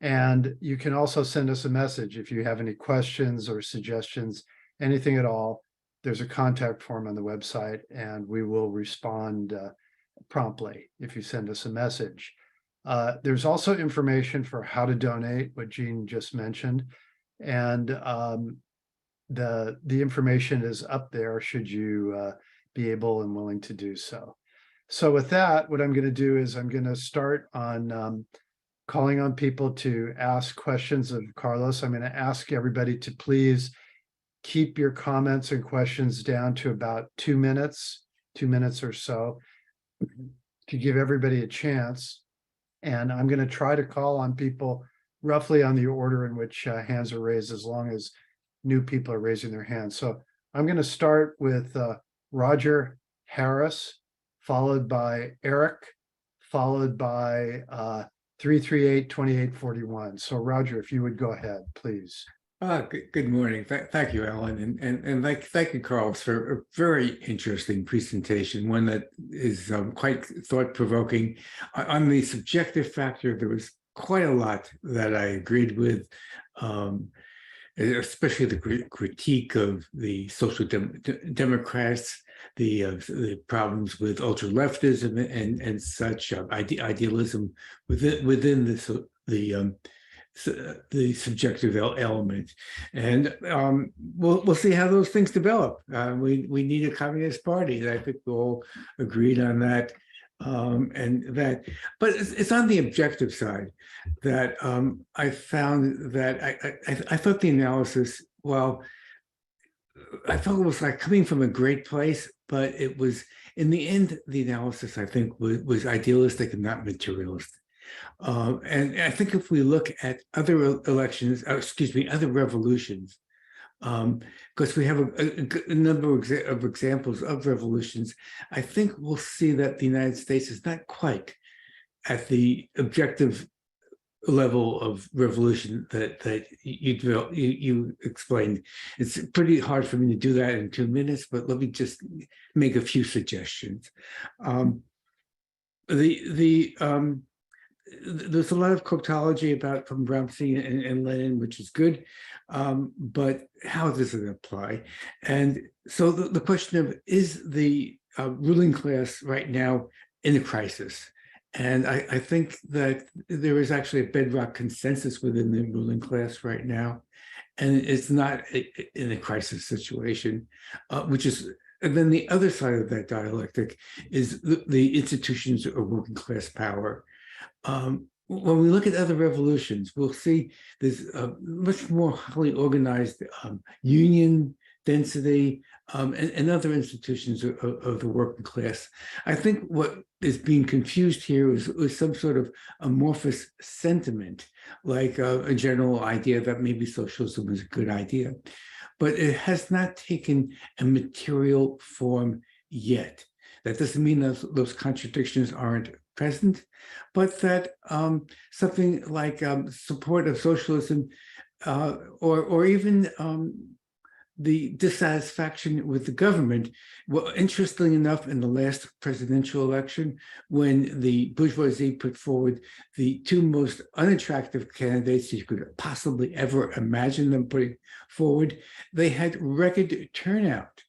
And you can also send us a message if you have any questions or suggestions, anything at all. There's a contact form on the website, and we will respond promptly if you send us a message. There's also information for how to donate, what Gene just mentioned, and the information is up there should you be able and willing to do so. So with that, what I'm going to do is I'm going to start on calling on people to ask questions of Carlos. I'm going to ask everybody to please keep your comments and questions down to about 2 minutes or so, to give everybody a chance. And I'm going to try to call on people roughly on the order in which hands are raised, as long as new people are raising their hands. So I'm going to start with Roger Harris, followed by Eric, followed by 338-2841. So Roger, if you would go ahead, please. Good morning. Thank you, Alan, and thank you, Carlos, for a very interesting presentation, one that is quite thought-provoking. On the subjective factor, there was quite a lot that I agreed with, especially the critique of the social democrats, the problems with ultra-leftism and such, idealism within the subjective element, and we'll see how those things develop. We need a communist party. I think we all agreed on that, but it's on the objective side that I found that I thought the analysis, well, I felt it was like coming from a great place, but it was, in the end, the analysis, I think, was idealistic and not materialistic. And I think if we look at other elections, other revolutions, because we have a number of examples of revolutions, I think we'll see that the United States is not quite at the objective level of revolution that you explained. It's pretty hard for me to do that in 2 minutes, but let me just make a few suggestions. There's a lot of quotology about from Gramsci and Lenin, which is good, but how does it apply? And so the question of, is the ruling class right now in a crisis? And I think that there is actually a bedrock consensus within the ruling class right now, and it's not in a crisis situation, which is, and then the other side of that dialectic is the institutions of working class power. When we look at other revolutions, we'll see there's a much more highly organized union density and other institutions of the working class. I think what is being confused here is some sort of amorphous sentiment, like a general idea that maybe socialism is a good idea, but it has not taken a material form yet. That doesn't mean that those contradictions aren't present, but that something like support of socialism or even the dissatisfaction with the government. Well, interestingly enough, in the last presidential election, when the bourgeoisie put forward the two most unattractive candidates you could possibly ever imagine them putting forward, they had record turnout.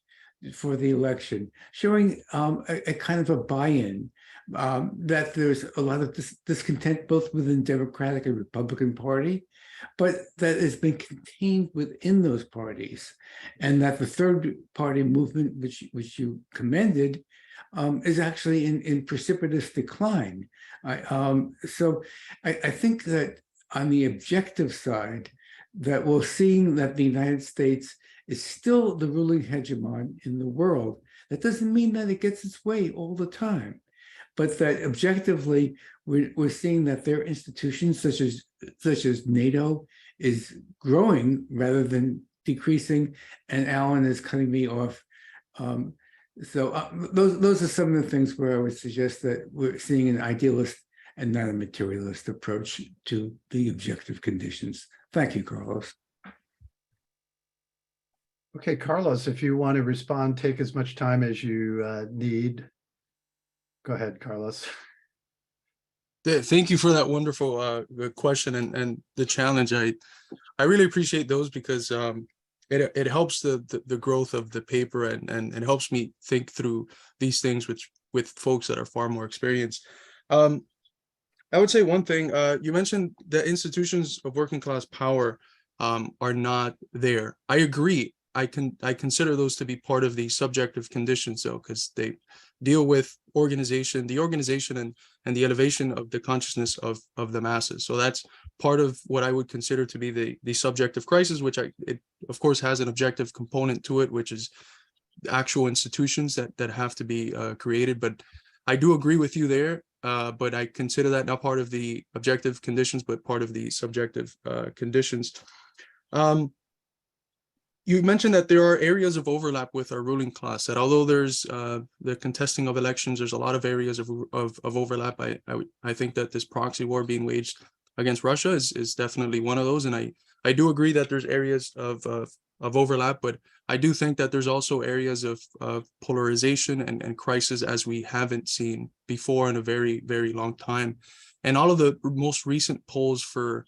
for the election, showing a kind of a buy-in, that there's a lot of discontent both within Democratic and Republican Party, but that has been contained within those parties, and that the third party movement, which you commended, is actually in precipitous decline. So I think that on the objective side, that we're seeing that the United States is still the ruling hegemon in the world. That doesn't mean that it gets its way all the time, but that objectively we're seeing that their institutions, such as NATO, is growing rather than decreasing. And Alan is cutting me off. Those are some of the things where I would suggest that we're seeing an idealist and not a materialist approach to the objective conditions. Thank you, Carlos. Okay, Carlos, if you want to respond, take as much time as you need. Go ahead, Carlos. Thank you for that wonderful question and the challenge. I really appreciate those because it helps the growth of the paper and it helps me think through these things with folks that are far more experienced. I would say one thing, you mentioned the institutions of working class power are not there. I agree. I consider those to be part of the subjective conditions though, because they deal with the organization and the elevation of the consciousness of the masses. So that's part of what I would consider to be the subjective crisis, which it of course has an objective component to it, which is actual institutions that have to be created. But I do agree with you there. But I consider that not part of the objective conditions, but part of the subjective conditions. You mentioned that there are areas of overlap with our ruling class, that although there's the contesting of elections, there's a lot of areas of overlap. I think that this proxy war being waged against Russia is definitely one of those. And I do agree that there's areas of overlap, but I do think that there's also areas of polarization and crisis as we haven't seen before in a very, very long time. And all of the most recent polls for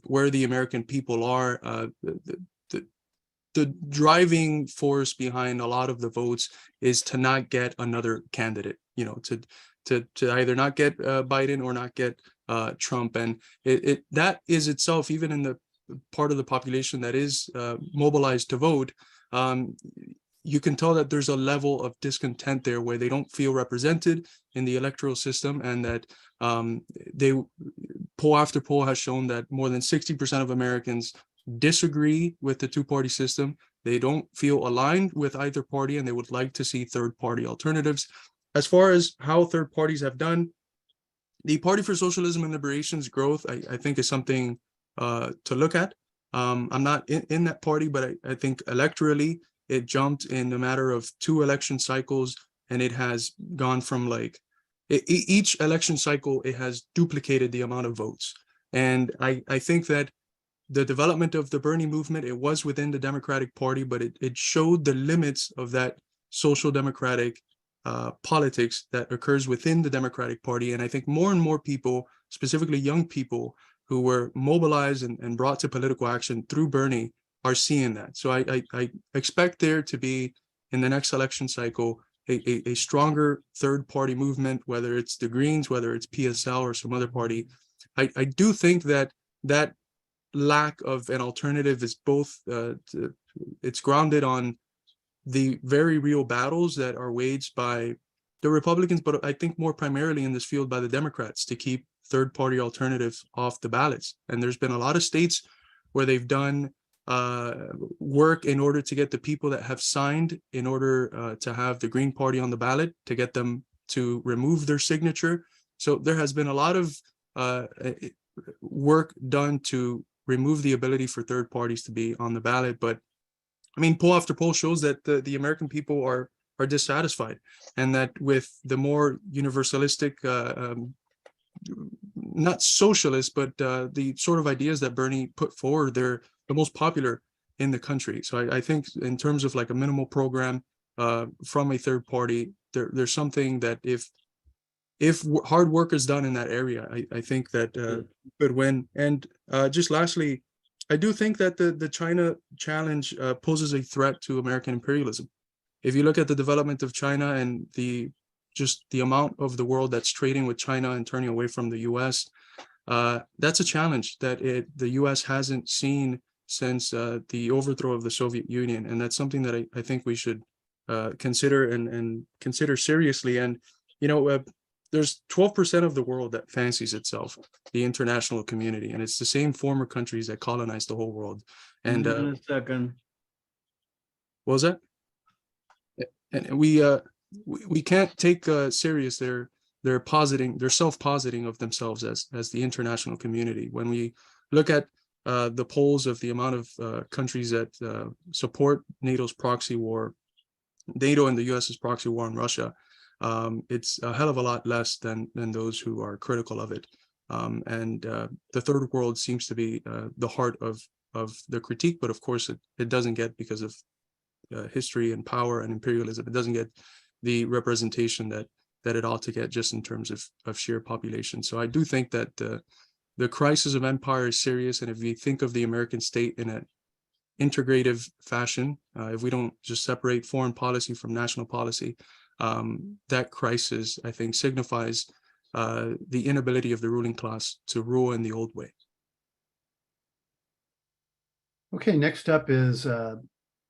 where the American people are, the driving force behind a lot of the votes is to not get another candidate, to either not get Biden or not get Trump. And that is itself, even in the part of the population that is mobilized to vote, you can tell that there's a level of discontent there where they don't feel represented in the electoral system, and that poll after poll has shown that more than 60% of Americans disagree with the two-party system. They don't feel aligned with either party, and they would like to see third-party alternatives. As far as how third parties have done, the Party for Socialism and Liberation's growth, I think, is something to look at. I'm not in that party, but I think electorally it jumped in a matter of 2 election cycles, and it has gone from each election cycle, it has duplicated the amount of votes. And I think that the development of the Bernie movement, it was within the Democratic Party, but it showed the limits of that social democratic politics that occurs within the Democratic Party. And I think more and more people, specifically young people who were mobilized and brought to political action through Bernie, are seeing that. So I expect there to be, in the next election cycle, a stronger third party movement, whether it's the Greens, whether it's PSL or some other party. I do think that lack of an alternative is both, it's grounded on the very real battles that are waged by the Republicans, but I think more primarily in this field by the Democrats to keep third-party alternatives off the ballots. And there's been a lot of states where they've done work in order to get the people that have signed in order to have the Green Party on the ballot, to get them to remove their signature. So there has been a lot of work done to remove the ability for third parties to be on the ballot. But I mean, poll after poll shows that the American people are dissatisfied, and that with the more universalistic, not socialist, but the sort of ideas that Bernie put forward, they're the most popular in the country. So I think in terms of like a minimal program from a third party, there's something that if hard work is done in that area, I think that could win. And just lastly, I do think that the China challenge poses a threat to American imperialism. if you look at the development of China and just the amount of the world that's trading with China and turning away from the US, that's a challenge that the US hasn't seen since the overthrow of the Soviet Union. And that's something that I think we should consider and consider seriously. And, there's 12% of the world that fancies itself the international community. And it's the same former countries that colonized the whole world. And a second. what was that? And we can't take serious their self-positing of themselves as the international community. When we look at the polls of the amount of countries that support NATO's proxy war, NATO and the US's proxy war on Russia, it's a hell of a lot less than those who are critical of it. And the third world seems to be the heart of the critique, but of course it doesn't get, because of history and power and imperialism, it doesn't get the representation that it ought to get just in terms of sheer population. So I do think that the crisis of empire is serious. And if we think of the American state in an integrative fashion, if we don't just separate foreign policy from national policy, that crisis, I think, signifies the inability of the ruling class to rule in the old way. Okay, next up is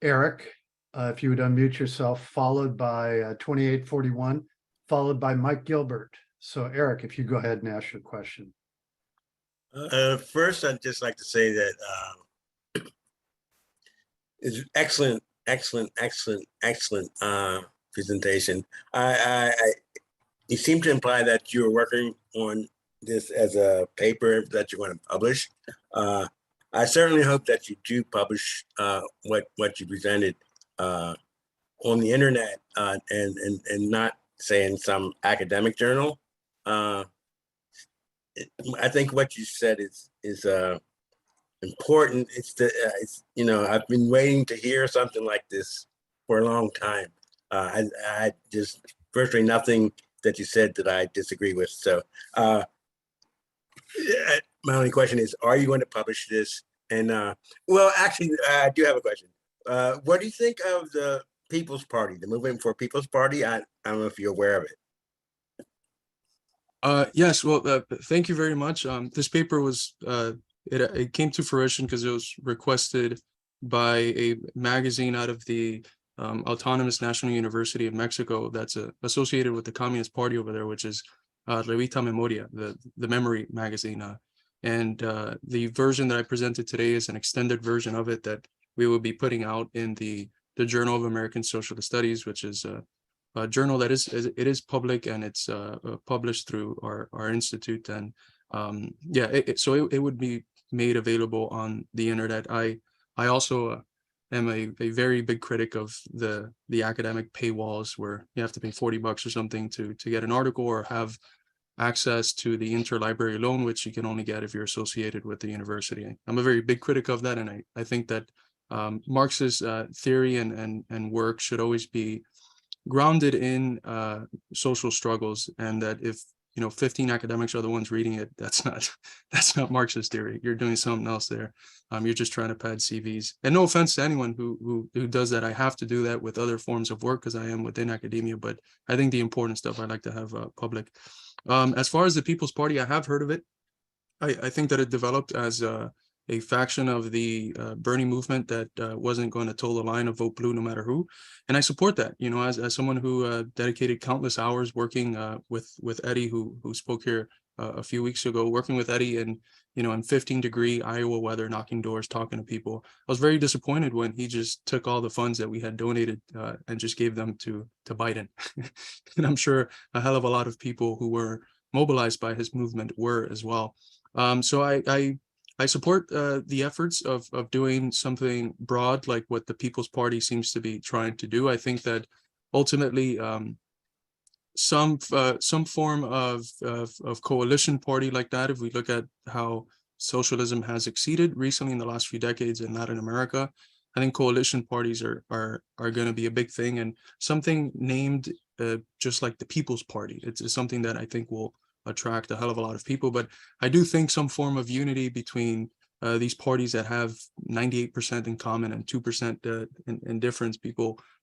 Eric. If you would unmute yourself, followed by 2841, followed by Mike Gilbert. So Eric, if you go ahead and ask your question. First, I'd just like to say that it's excellent presentation. You seem to imply that you're working on this as a paper that you're going to publish. I certainly hope that you do publish what you presented on the internet and not say in some academic journal. I think what you said is important. I've been waiting to hear something like this for a long time. I just virtually nothing that you said that I disagree with. So my only question is, are you going to publish this? And well, actually, I do have a question. What do you think of the People's Party, the Movement for People's Party? I don't know if you're aware of it. Yes, well, thank you very much. This paper was, it came to fruition because it was requested by a magazine out of the Autonomous National University of Mexico that's associated with the Communist Party over there, which is Revista Memoria, the memory magazine. And the version that I presented today is an extended version of it that we will be putting out in the Journal of American Socialist Studies, which is a journal that is public, and it's published through our institute. And so it would be made available on the internet. I also am a very big critic of the academic paywalls, where you have to pay $40 or something to get an article or have access to the interlibrary loan, which you can only get if you're associated with the university. I'm a very big critic of that, and I think that Marx's theory and work should always be grounded in social struggles, and that if 15 academics are the ones reading it, that's not Marxist theory. You're doing something else there. You're just trying to pad CVs. And no offense to anyone who does that. I have to do that with other forms of work because I am within academia, but I think the important stuff I like to have public. As far as the People's Party, I have heard of it. I think that it developed as a faction of the Bernie movement that wasn't going to toe the line of vote blue no matter who. And I support that, as someone who dedicated countless hours working with Eddie, who spoke here a few weeks ago, working with Eddie in 15-degree Iowa weather, knocking doors, talking to people. I was very disappointed when he just took all the funds that we had donated and just gave them to Biden. And I'm sure a hell of a lot of people who were mobilized by his movement were as well. So I support the efforts of doing something broad like what the People's Party seems to be trying to do. I think that ultimately some form of coalition party like that, if we look at how socialism has succeeded recently in the last few decades in Latin America, I think coalition parties are going to be a big thing, and something named just like the People's Party. It's something that I think will attract a hell of a lot of people. But I do think some form of unity between these parties that have 98% in common and 2% in difference.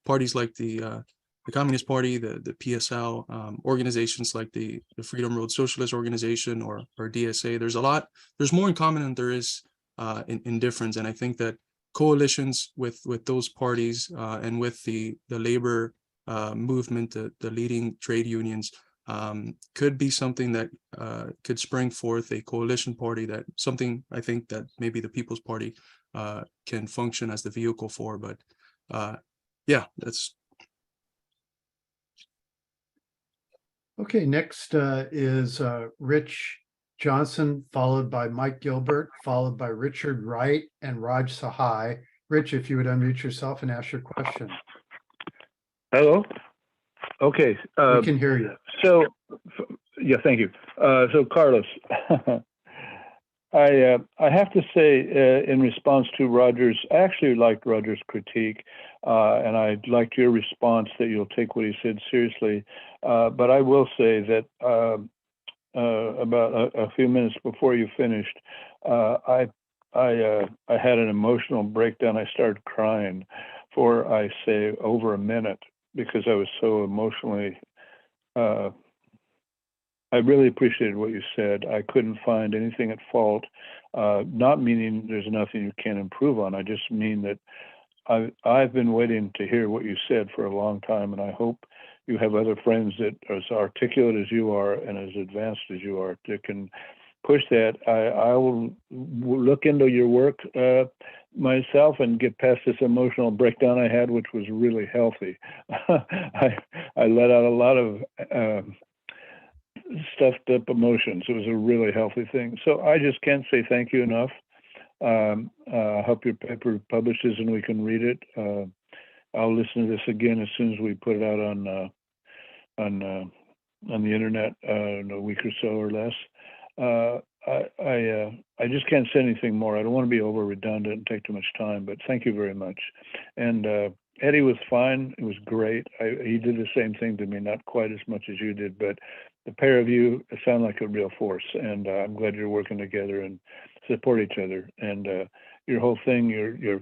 Parties like the Communist Party, the PSL, organizations like the Freedom Road Socialist Organization or DSA. There's more in common than there is in difference. And I think that coalitions with those parties and with the labor movement, the leading trade unions, could be something that could spring forth a coalition party, that something I think that maybe the People's Party can function as the vehicle for. But yeah, that's. Okay, next is Rich Johnson, followed by Mike Gilbert, followed by Richard Wright and Raj Sahai. Rich, if you would unmute yourself and ask your question. Hello? Okay. We can hear you. So, yeah, thank you. So, Carlos, I have to say, in response to Roger's, I actually liked Roger's critique, and I liked your response that you'll take what he said seriously. But I will say that about a few minutes before you finished, I had an emotional breakdown. I started crying for, I say, over a minute, because I was so emotionally, I really appreciated what you said. I couldn't find anything at fault, not meaning there's nothing you can't improve on. I just mean that I've been waiting to hear what you said for a long time, and I hope you have other friends that are as articulate as you are and as advanced as you are that can push that. I will look into your work myself and get past this emotional breakdown I had, which was really healthy. I let out a lot of stuffed up emotions. It was a really healthy thing. So I just can't say thank you enough. I hope your paper publishes and we can read it. I'll listen to this again as soon as we put it out on the internet in a week or so or less. I just can't say anything more. I don't want to be over redundant and take too much time, but thank you very much. And Eddie was fine. It was great. He did the same thing to me, not quite as much as you did, but the pair of you sound like a real force. And I'm glad you're working together and support each other. And your whole thing, your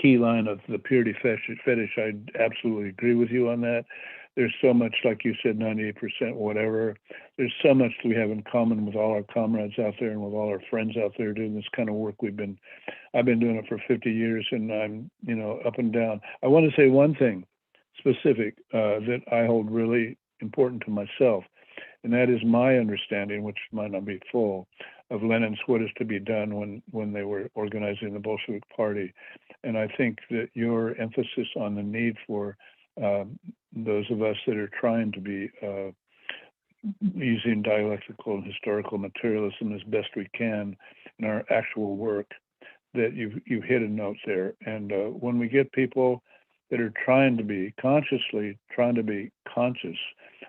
key line of the purity fetish, I absolutely agree with you on that. There's so much, like you said, 98% whatever. There's so much that we have in common with all our comrades out there and with all our friends out there doing this kind of work. I've been doing it for 50 years, and I'm, up and down. I want to say one thing specific that I hold really important to myself, and that is my understanding, which might not be full, of Lenin's What Is to Be Done when they were organizing the Bolshevik Party. And I think that your emphasis on the need for those of us that are trying to be using dialectical and historical materialism as best we can in our actual work, that you've hit a note there. And when we get people that are trying to be conscious,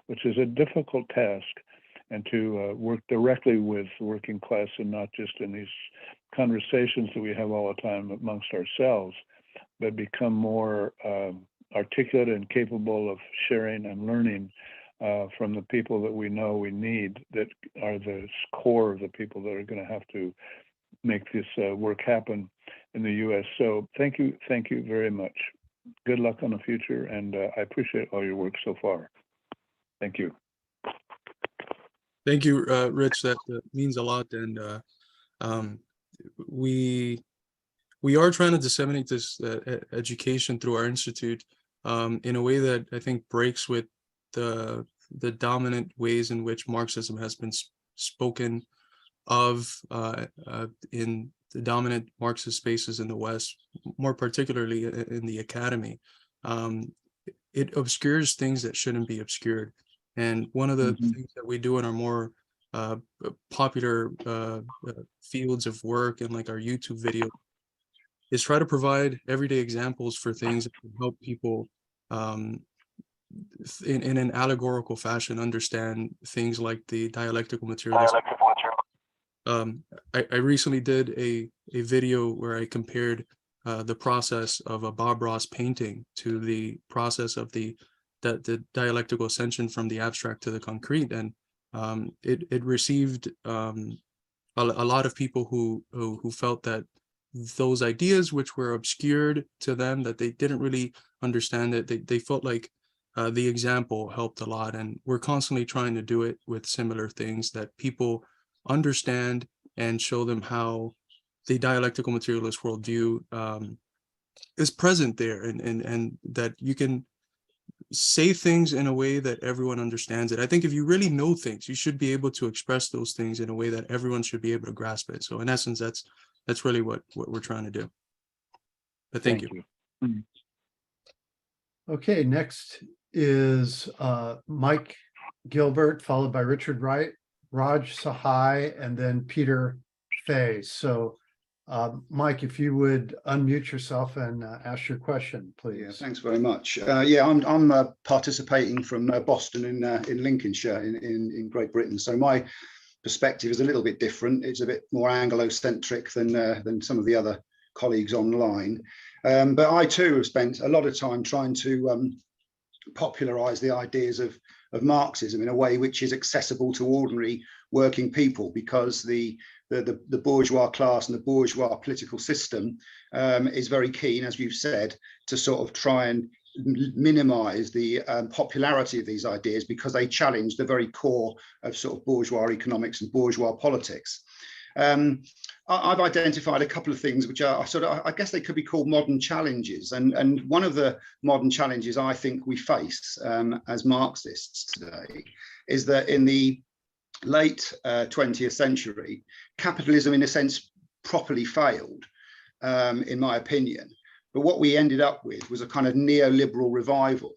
which is a difficult task, and to work directly with the working class and not just in these conversations that we have all the time amongst ourselves, but become more articulate and capable of sharing and learning from the people that we know we need, that are the core of the people that are going to have to make this work happen in the U.S. So thank you very much. Good luck on the future, and I appreciate all your work so far. Thank you. Thank you, Rich. That means a lot, and we are trying to disseminate this education through our institute in a way that I think breaks with the dominant ways in which Marxism has been spoken of in the dominant Marxist spaces in the West, more particularly in the academy. It obscures things that shouldn't be obscured. And one of the things that we do in our more popular fields of work and like our YouTube video is try to provide everyday examples for things that can help people in an allegorical fashion understand things like the dialectical materialism. I recently did a video where I compared the process of a Bob Ross painting to the process of the dialectical ascension from the abstract to the concrete, and it received a lot of people who felt that those ideas, which were obscured to them, that they didn't really understand it, they felt like the example helped a lot. And we're constantly trying to do it with similar things that people understand and show them how the dialectical materialist worldview is present there, and that you can say things in a way that everyone understands it. I think if you really know things, you should be able to express those things in a way that everyone should be able to grasp it. So in essence, that's really what we're trying to do. But thank you. Okay, next is Mike Gilbert, followed by Richard Wright, Raj Sahai, and then Peter Fay. So Mike, if you would unmute yourself and ask your question, please. Yeah, thanks very much. Yeah, I'm participating from Boston in Lincolnshire in Great Britain. So my perspective is a little bit different. It's a bit more Anglo-centric than some of the other colleagues online. But I too have spent a lot of time trying to popularize the ideas of Marxism in a way which is accessible to ordinary working people, because the bourgeois class and the bourgeois political system is very keen, as you've said, to sort of try and minimize the popularity of these ideas, because they challenge the very core of sort of bourgeois economics and bourgeois politics. I've identified a couple of things which are sort of, I guess they could be called modern challenges. And one of the modern challenges I think we face as Marxists today is that in the late 20th century, capitalism in a sense properly failed, in my opinion. But what we ended up with was a kind of neoliberal revival,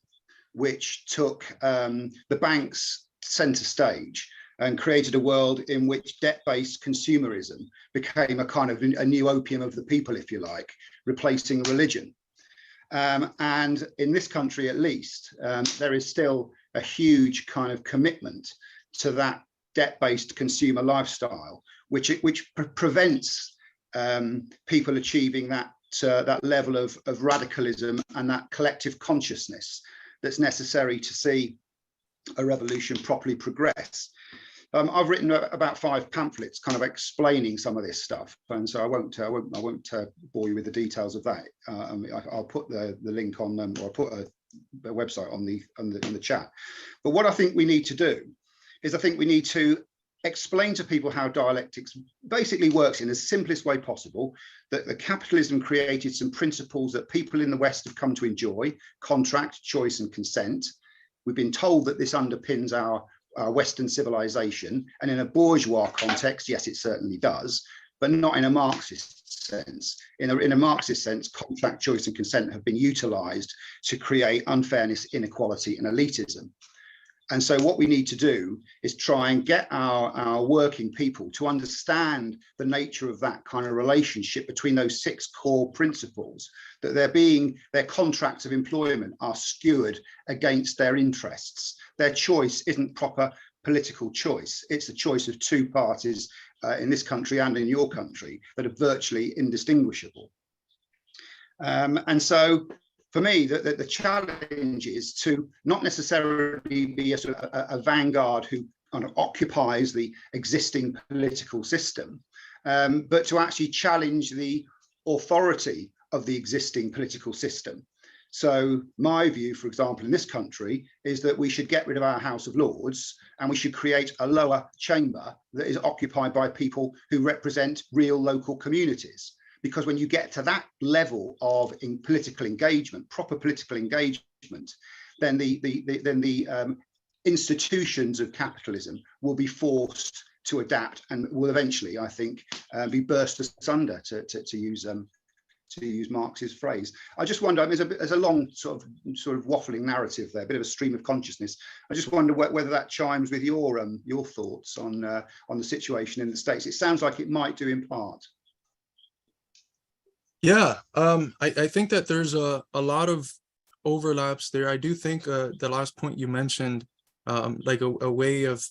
which took the banks center stage and created a world in which debt-based consumerism became a kind of a new opium of the people, if you like, replacing religion. And in this country, at least, there is still a huge kind of commitment to that debt-based consumer lifestyle, which prevents people achieving that level of radicalism and that collective consciousness that's necessary to see a revolution properly progress. I've written about 5 pamphlets kind of explaining some of this stuff, and so I won't bore you with the details of that. I'll put the link on them, or I'll put a website on the chat. But what I think we need to do is I think we need to explain to people how dialectics basically works in the simplest way possible, that the capitalism created some principles that people in the West have come to enjoy: contract, choice, and consent. We've been told that this underpins our Western civilization, and in a bourgeois context, yes, it certainly does, but not in a Marxist sense. In a Marxist sense, contract, choice, and consent have been utilized to create unfairness, inequality, and elitism. And so what we need to do is try and get our working people to understand the nature of that kind of relationship between those 6 core principles, that their contracts of employment are skewered against their interests. Their choice isn't proper political choice. It's the choice of 2 parties in this country and in your country that are virtually indistinguishable. And so for me, the challenge is to not necessarily be a vanguard who kind of occupies the existing political system, but to actually challenge the authority of the existing political system. So my view, for example, in this country, is that we should get rid of our House of Lords and we should create a lower chamber that is occupied by people who represent real local communities. Because when you get to that level of political engagement, proper political engagement, then the institutions of capitalism will be forced to adapt and will eventually, I think, be burst asunder, to use Marx's phrase. I just wonder, there's a long sort of waffling narrative there, a bit of a stream of consciousness. I just wonder whether that chimes with your thoughts on the situation in the States. It sounds like it might do in part. Yeah, I think that there's a lot of overlaps there. I do think the last point you mentioned, like a way of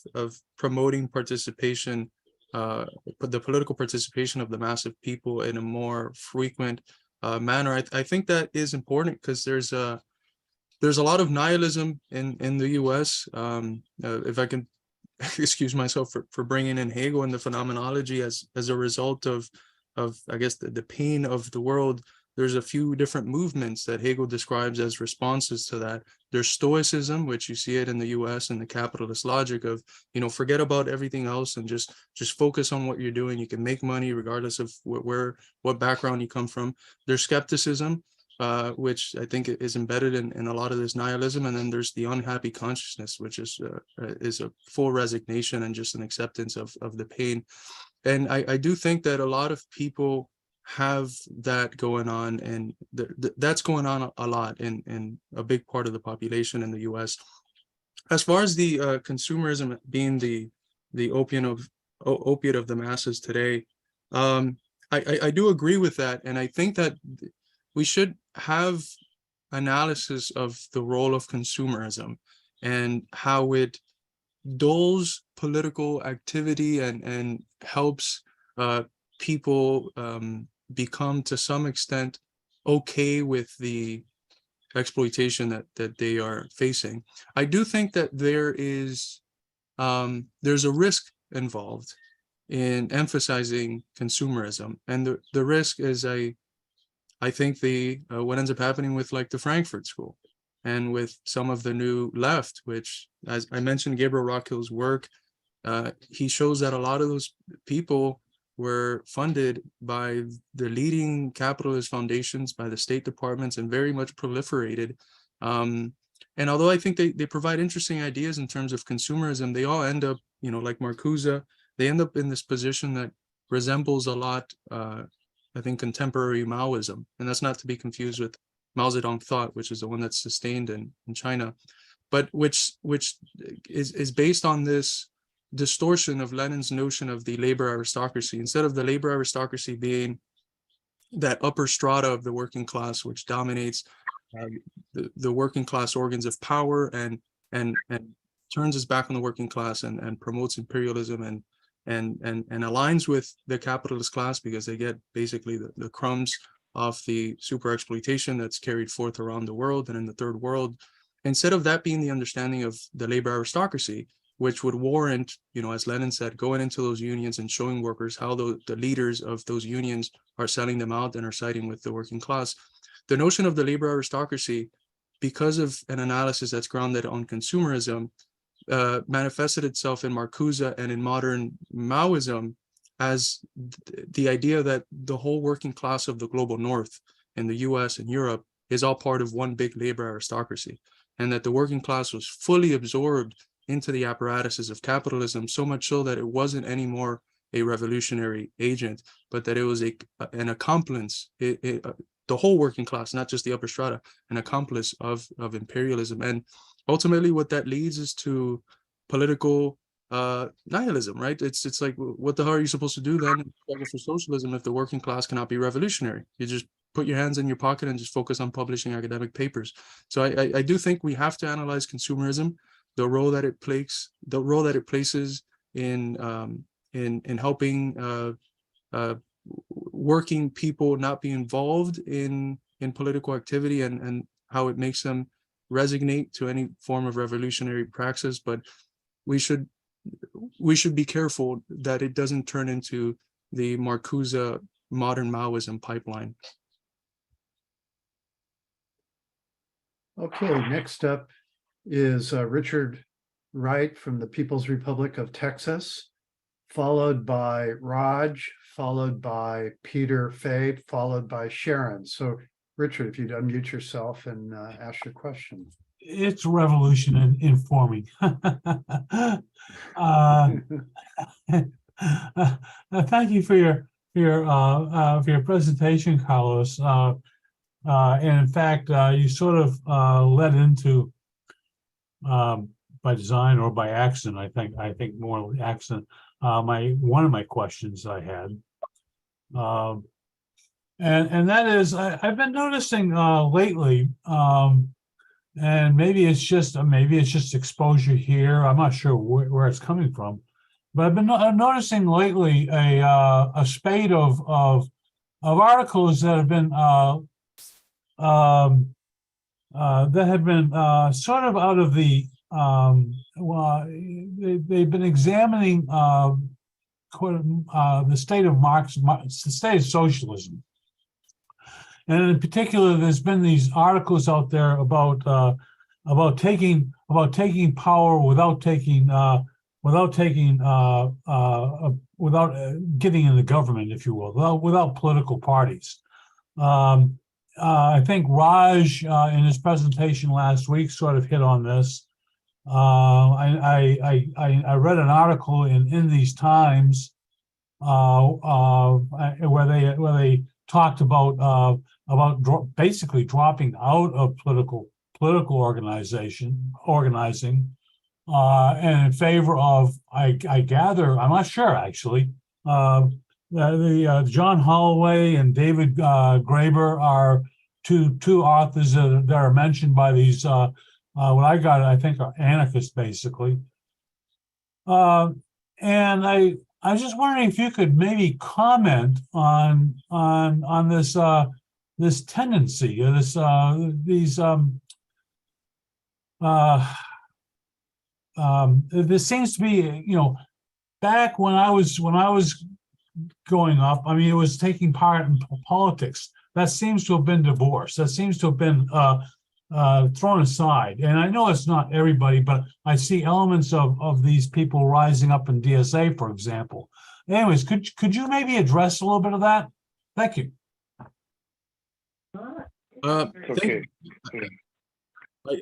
promoting participation, the political participation of the mass of people in a more frequent manner. I think that is important, because there's a lot of nihilism in the US. If I can excuse myself for bringing in Hegel and the phenomenology as a result of I guess the pain of the world. There's a few different movements that Hegel describes as responses to that. There's Stoicism, which you see it in the US, and the capitalist logic of, forget about everything else and just focus on what you're doing. You can make money regardless of what background you come from. There's skepticism, which I think is embedded in a lot of this nihilism. And then there's the unhappy consciousness, which is a full resignation and just an acceptance of the pain. And I do think that a lot of people have that going on, and that's going on a lot in a big part of the population in the US. As far as the consumerism being the opiate of the masses today, I do agree with that, and I think that we should have analysis of the role of consumerism and how it dulls political activity and helps people become to some extent okay with the exploitation that they are facing. I do think that there's a risk involved in emphasizing consumerism, and the risk is I think what ends up happening with like the Frankfurt School and with some of the new left, which, as I mentioned, Gabriel Rockhill's work, he shows that a lot of those people were funded by the leading capitalist foundations, by the state departments, and very much proliferated. And although I think they provide interesting ideas in terms of consumerism, they all end up, like Marcuse, they end up in this position that resembles a lot, I think, contemporary Maoism. And that's not to be confused with Mao Zedong thought, which is the one that's sustained in China, but which is based on this distortion of Lenin's notion of the labor aristocracy. Instead of the labor aristocracy being that upper strata of the working class, which dominates the working class organs of power and turns its back on the working class and promotes imperialism and aligns with the capitalist class because they get basically the crumbs of the super exploitation that's carried forth around the world and in the third world. Instead of that being the understanding of the labor aristocracy, which would warrant, as Lenin said, going into those unions and showing workers how the leaders of those unions are selling them out and are siding with the working class. The notion of the labor aristocracy, because of an analysis that's grounded on consumerism, manifested itself in Marcuse and in modern Maoism as the idea that the whole working class of the global north in the US and Europe is all part of one big labor aristocracy, and that the working class was fully absorbed into the apparatuses of capitalism, so much so that it wasn't anymore a revolutionary agent, but that it was an accomplice, the whole working class, not just the upper strata, an accomplice of imperialism. And ultimately what that leads is to political nihilism, right? It's like, what the hell are you supposed to do then for socialism if the working class cannot be revolutionary? You just put your hands in your pocket and just focus on publishing academic papers. So I do think we have to analyze consumerism, the role that it places in helping working people not be involved in political activity and how it makes them resignate to any form of revolutionary praxis. But we should be careful that it doesn't turn into the Marcuse modern Maoism pipeline. Okay, next up is Richard Wright from the People's Republic of Texas, followed by Raj, followed by Peter Fay, followed by Sharon. So Richard, if you'd unmute yourself and ask your question. It's revolution informing. Thank you for your presentation, Carlos. And in fact, you sort of led into, by design or by accident, I think more accident, one of my questions I had, and that is, I've been noticing lately, and maybe it's just exposure here. I'm not sure where it's coming from, but I've been noticing lately a spate of articles that have been sort of out of the well, they've been examining the state of the state of socialism, and in particular, there's been these articles out there about taking power without getting in the government, if you will, without political parties. I think Raj, in his presentation last week, sort of hit on this. I read an article in these Times where they talked about basically dropping out of political organizing, and in favor of, I gather, I'm not sure actually, John Holloway and David Graeber are two authors that are mentioned by these what I think are anarchists basically. And I was just wondering if you could maybe comment on this this tendency, or this seems to be, back when I was growing up, I mean, it was taking part in politics. That seems to have been divorced. That seems to have been thrown aside. And I know it's not everybody, but I see elements of these people rising up in DSA, for example. Anyways, could you maybe address a little bit of that? Thank you. Okay.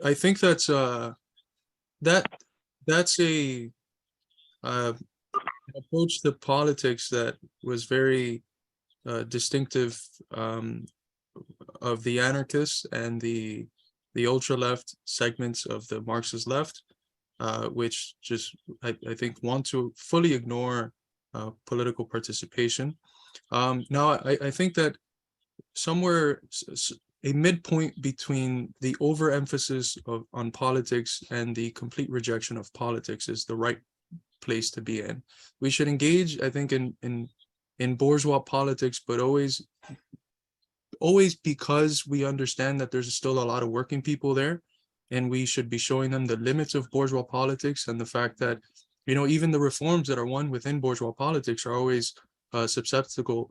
I think that's that's a approach to politics that was very distinctive of the anarchists and the ultra left segments of the Marxist left, which just I think want to fully ignore political participation. Now I think that somewhere a midpoint between the overemphasis on politics and the complete rejection of politics is the right place to be in. We should engage, I think, in bourgeois politics, but always because we understand that there's still a lot of working people there, and we should be showing them the limits of bourgeois politics and the fact that, even the reforms that are won within bourgeois politics are always susceptible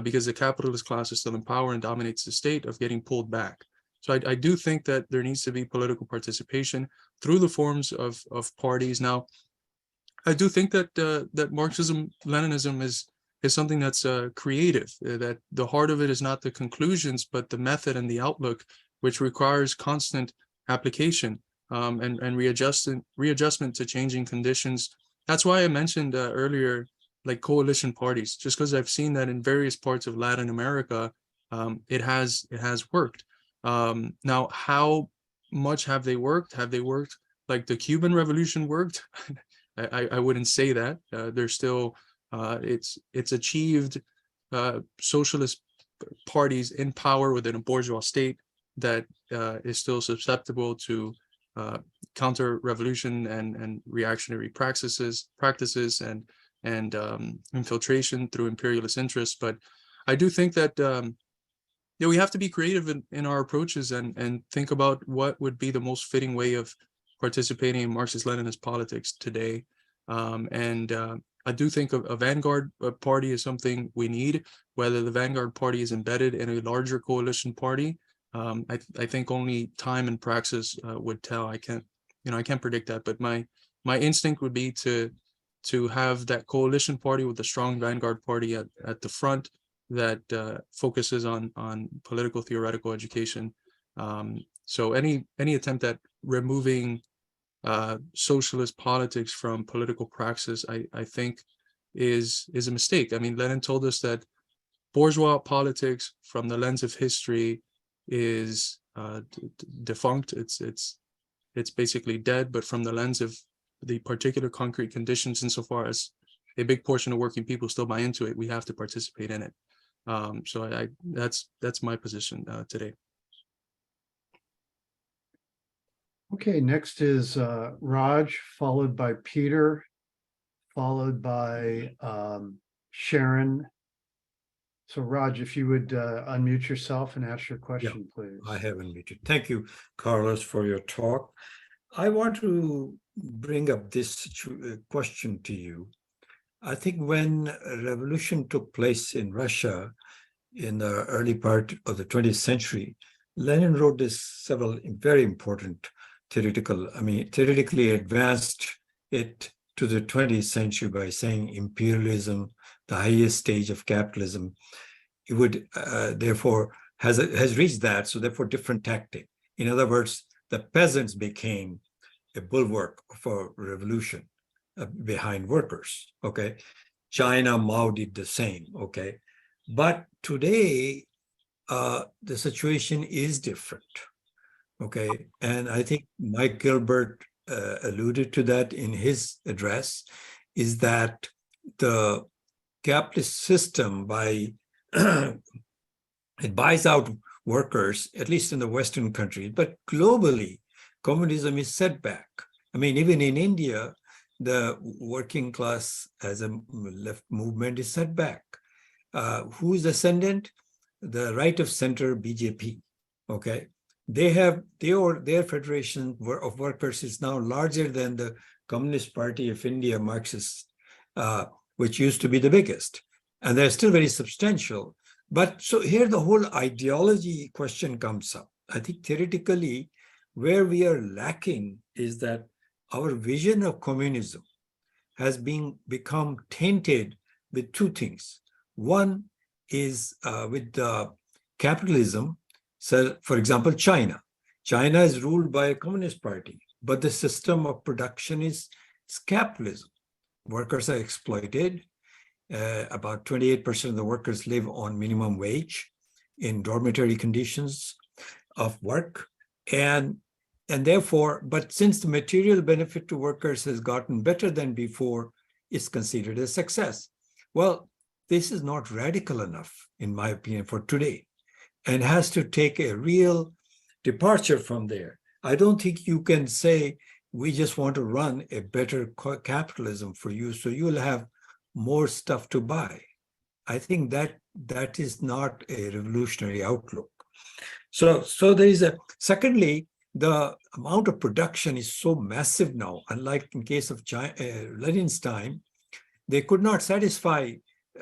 because the capitalist class is still in power and dominates the state, of getting pulled back. So I do think that there needs to be political participation through the forms of parties. Now, I do think that that Marxism-Leninism is something that's creative, that the heart of it is not the conclusions, but the method and the outlook, which requires constant application and readjustment to changing conditions. That's why I mentioned earlier, like coalition parties, just because I've seen that in various parts of Latin America, it has worked. Now, how much have they worked? Have they worked like the Cuban Revolution worked? I wouldn't say that. There's still it's achieved socialist parties in power within a bourgeois state that is still susceptible to counter-revolution and reactionary practices and infiltration through imperialist interests. But I do think that we have to be creative in our approaches and think about what would be the most fitting way of participating in Marxist-Leninist politics today. I do think a vanguard party is something we need. Whether the vanguard party is embedded in a larger coalition party, I think only time and praxis would tell. I can't predict that, but my instinct would be to have that coalition party with a strong vanguard party at the front that focuses on political theoretical education. So any attempt at removing socialist politics from political praxis, I think is a mistake. I mean, Lenin told us that bourgeois politics from the lens of history is defunct. It's basically dead, but from the lens of the particular concrete conditions, insofar as a big portion of working people still buy into it, we have to participate in it. So that's my position today. Okay, next is Raj, followed by Peter, followed by Sharon. So Raj, if you would unmute yourself and ask your question, please. I have unmuted. Thank you, Carlos, for your talk. I want to bring up this question to you. I think when a revolution took place in Russia in the early part of the 20th century, Lenin wrote this several very important theoretically advanced it to the 20th century by saying imperialism, the highest stage of capitalism, it would therefore has reached that, so therefore different tactic. In other words, the peasants became a bulwark for revolution behind workers, okay? China, Mao did the same, okay? But today, the situation is different, okay? And I think Mike Gilbert alluded to that in his address, is that the capitalist system, by it buys out workers, at least in the Western countries, but globally, communism is set back. I mean, even in India, the working class as a left movement is set back. Who is ascendant? The right of center BJP, okay? Their federation of workers is now larger than the Communist Party of India, Marxist, which used to be the biggest. And they're still very substantial. But so here the whole ideology question comes up. I think theoretically, where we are lacking is that our vision of communism has become tainted with two things. One is with the capitalism. So, for example, China. China is ruled by a communist party, but the system of production is capitalism. Workers are exploited. About 28% of the workers live on minimum wage in dormitory conditions of work. And therefore, but since the material benefit to workers has gotten better than before, it's considered a success. Well, this is not radical enough, in my opinion, for today, and has to take a real departure from there. I don't think you can say, we just want to run a better capitalism for you, so you'll have more stuff to buy. I think that is not a revolutionary outlook. So there is a, secondly, the amount of production is so massive now, unlike in case of Lenin's time, they could not satisfy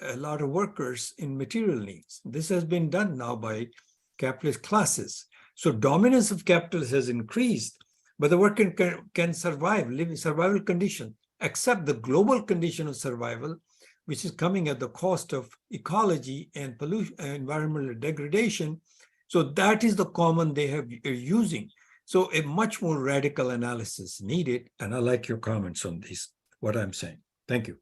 a lot of workers in material needs. This has been done now by capitalist classes. So dominance of capitalism has increased, but the worker can survive, live in survival condition, except the global condition of survival, which is coming at the cost of ecology and pollution, environmental degradation. So that is the common they are using. So a much more radical analysis needed. And I like your comments on this, what I'm saying. Thank you.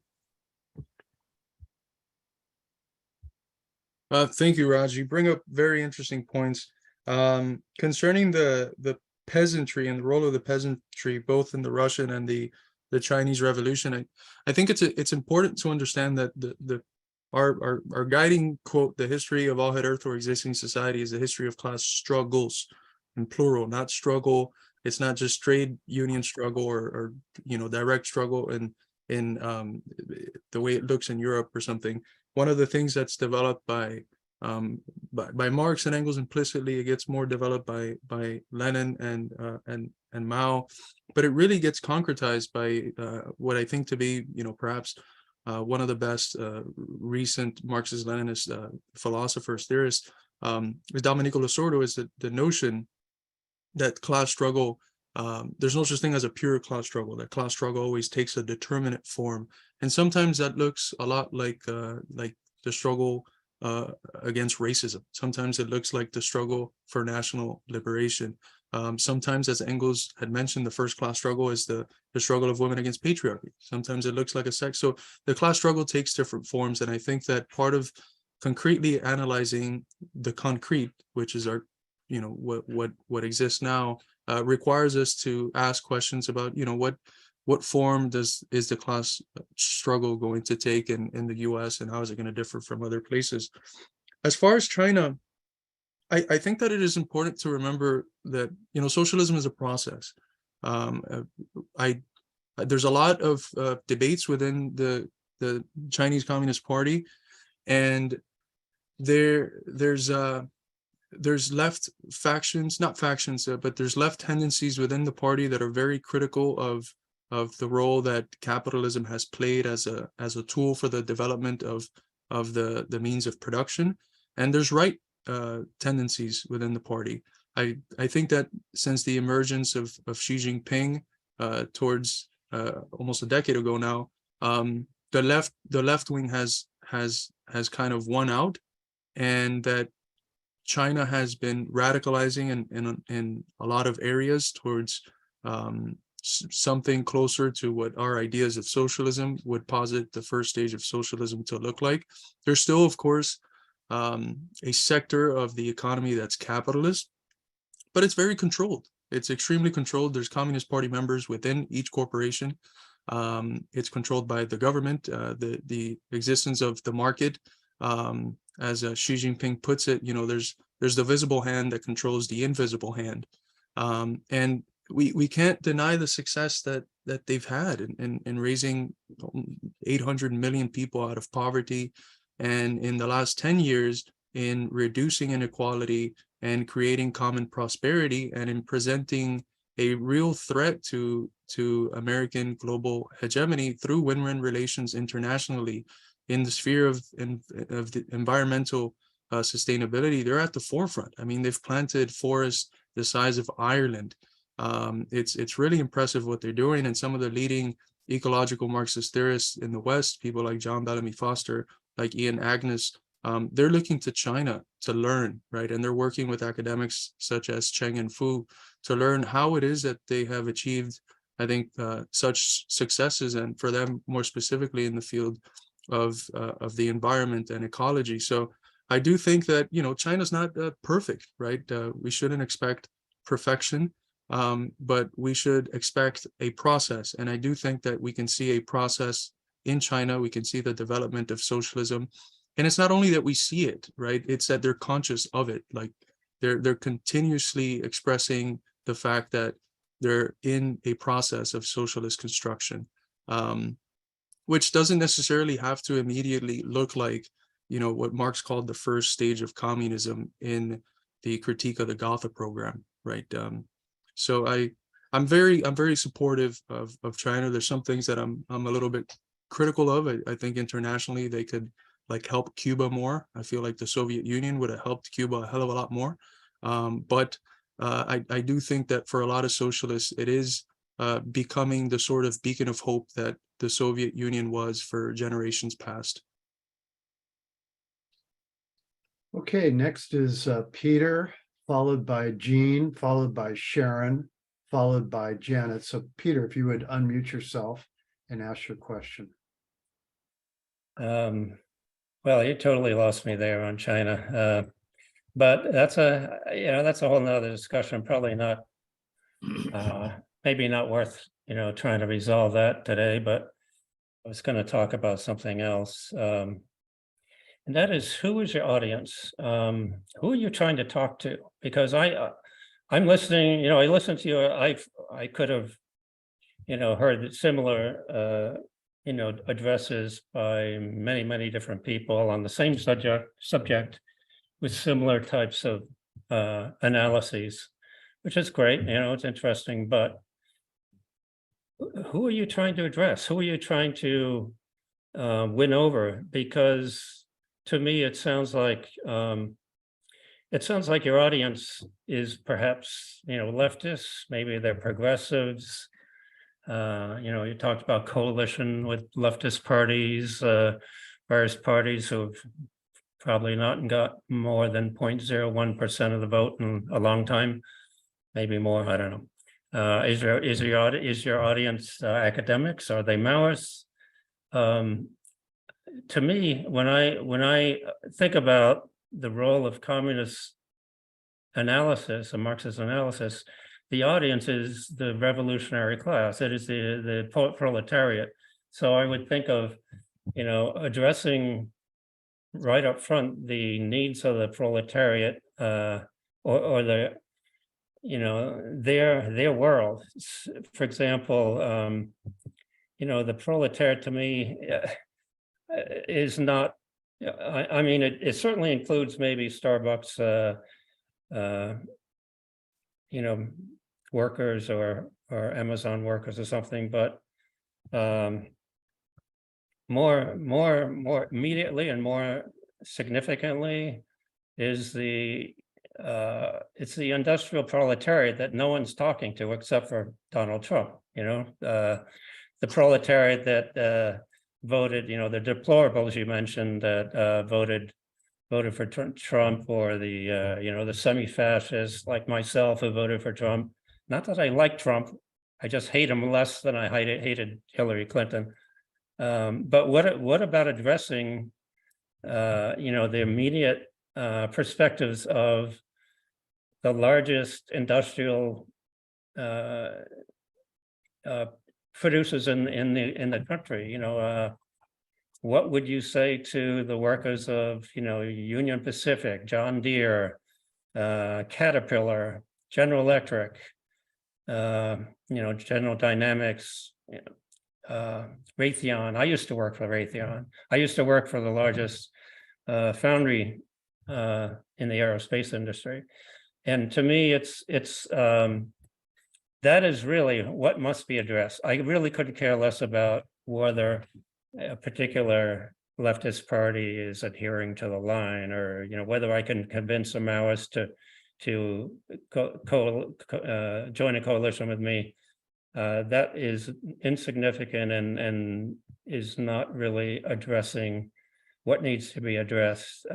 Thank you, Raj. You bring up very interesting points concerning the peasantry and the role of the peasantry, both in the Russian and the Chinese Revolution. I think it's important to understand that our guiding quote, the history of all had earth or existing society, is the history of class struggles, in plural, not struggle. It's not just trade union struggle or direct struggle in the way it looks in Europe or something. One of the things that's developed by Marx and Engels implicitly, it gets more developed by Lenin and Mao, but it really gets concretized by what I think to be, perhaps one of the best recent Marxist-Leninist philosophers, theorists, is Domenico Losordo, is the notion that class struggle, there's no such thing as a pure class struggle, that class struggle always takes a determinate form. And sometimes that looks a lot like the struggle against racism. Sometimes it looks like the struggle for national liberation. Sometimes, as Engels had mentioned, the first class struggle is the struggle of women against patriarchy. Sometimes it looks like a sex. So the class struggle takes different forms. And I think that part of concretely analyzing the concrete, which is our, what exists now, requires us to ask questions about, what form is the class struggle going to take in the US, and how is it going to differ from other places? As far as China, I think that it is important to remember that, socialism is a process. There's a lot of debates within the Chinese Communist Party, and there's there's left factions, not factions, but there's left tendencies within the party that are very critical of the role that capitalism has played as a tool for the development of the means of production, and there's right tendencies within the party. I think that since the emergence of Xi Jinping towards almost a decade ago now, the left wing has kind of won out, and that China has been radicalizing in a lot of areas towards something closer to what our ideas of socialism would posit the first stage of socialism to look like. There's still, of course, a sector of the economy that's capitalist, but it's very controlled. It's extremely controlled. There's Communist Party members within each corporation. It's controlled by the government, the existence of the market. As Xi Jinping puts it, there's the visible hand that controls the invisible hand, and we can't deny the success that they've had in raising 800 million people out of poverty, and in the last 10 years in reducing inequality and creating common prosperity, and in presenting a real threat to American global hegemony through win-win relations internationally. In the sphere of the environmental sustainability, they're at the forefront. I mean, they've planted forests the size of Ireland. It's really impressive what they're doing, and some of the leading ecological Marxist theorists in the West, people like John Bellamy Foster, like Ian Agnes, they're looking to China to learn, right? And they're working with academics such as Cheng and Fu to learn how it is that they have achieved, I think, such successes, and for them more specifically in the field of the environment and ecology. So I do think that China's not perfect, right? We shouldn't expect perfection, but we should expect a process. And I do think that we can see a process in China. We can see the development of socialism, and it's not only that we see it, right? It's that they're conscious of it. Like they're continuously expressing the fact that they're in a process of socialist construction. Which doesn't necessarily have to immediately look like, what Marx called the first stage of communism in the Critique of the Gotha program, right? So I'm very supportive of China. There's some things that I'm a little bit critical of. I think internationally they could help Cuba more. I feel like the Soviet Union would have helped Cuba a hell of a lot more. But I do think that for a lot of socialists, it is becoming the sort of beacon of hope that the Soviet Union was for generations past. Okay, next is Peter, followed by Jean, followed by Sharon, followed by Janet. So Peter, if you would unmute yourself and ask your question. Well, you totally lost me there on China, but that's a whole nother discussion. Probably not, maybe not worth trying to resolve that today. But I was going to talk about something else, and that is, who is your audience? Who are you trying to talk to? Because I'm listening. I listened to you. I could have heard similar addresses by many different people on the same subject with similar types of analyses, which is great. It's interesting, but who are you trying to address? Who are you trying to win over? Because to me, it sounds like your audience is perhaps leftists. Maybe they're progressives. You talked about coalition with leftist parties, various parties who've probably not got more than 0.01% of the vote in a long time, maybe more. I don't know. Is your audience academics? Are they Maoists? To me, when I think about the role of communist analysis, a Marxist analysis, the audience is the revolutionary class. It is the proletariat. So I would think of, addressing right up front the needs of the proletariat, or the, their world. For example, the proletariat to me is not. I mean, it certainly includes maybe Starbucks you know, workers or Amazon workers or something, but more immediately and more significantly is it's the industrial proletariat that no one's talking to except for Donald Trump. You know, the proletariat that voted, you know, the deplorables you mentioned that voted for Trump, or the you know, the semi-fascists like myself who voted for Trump. Not that I like Trump, I just hate him less than I hated Hillary Clinton. But what about addressing you know, the immediate perspectives of the largest industrial producers in the country? You know, what would you say to the workers of, you know, Union Pacific, John Deere, Caterpillar, General Electric, you know, General Dynamics, you know, Raytheon? I used to work for Raytheon. I used to work for the largest foundry in the aerospace industry. And to me, it's that is really what must be addressed. I really couldn't care less about whether a particular leftist party is adhering to the line, or, you know, whether I can convince a Maoist to join a coalition with me. That is insignificant and is not really addressing what needs to be addressed.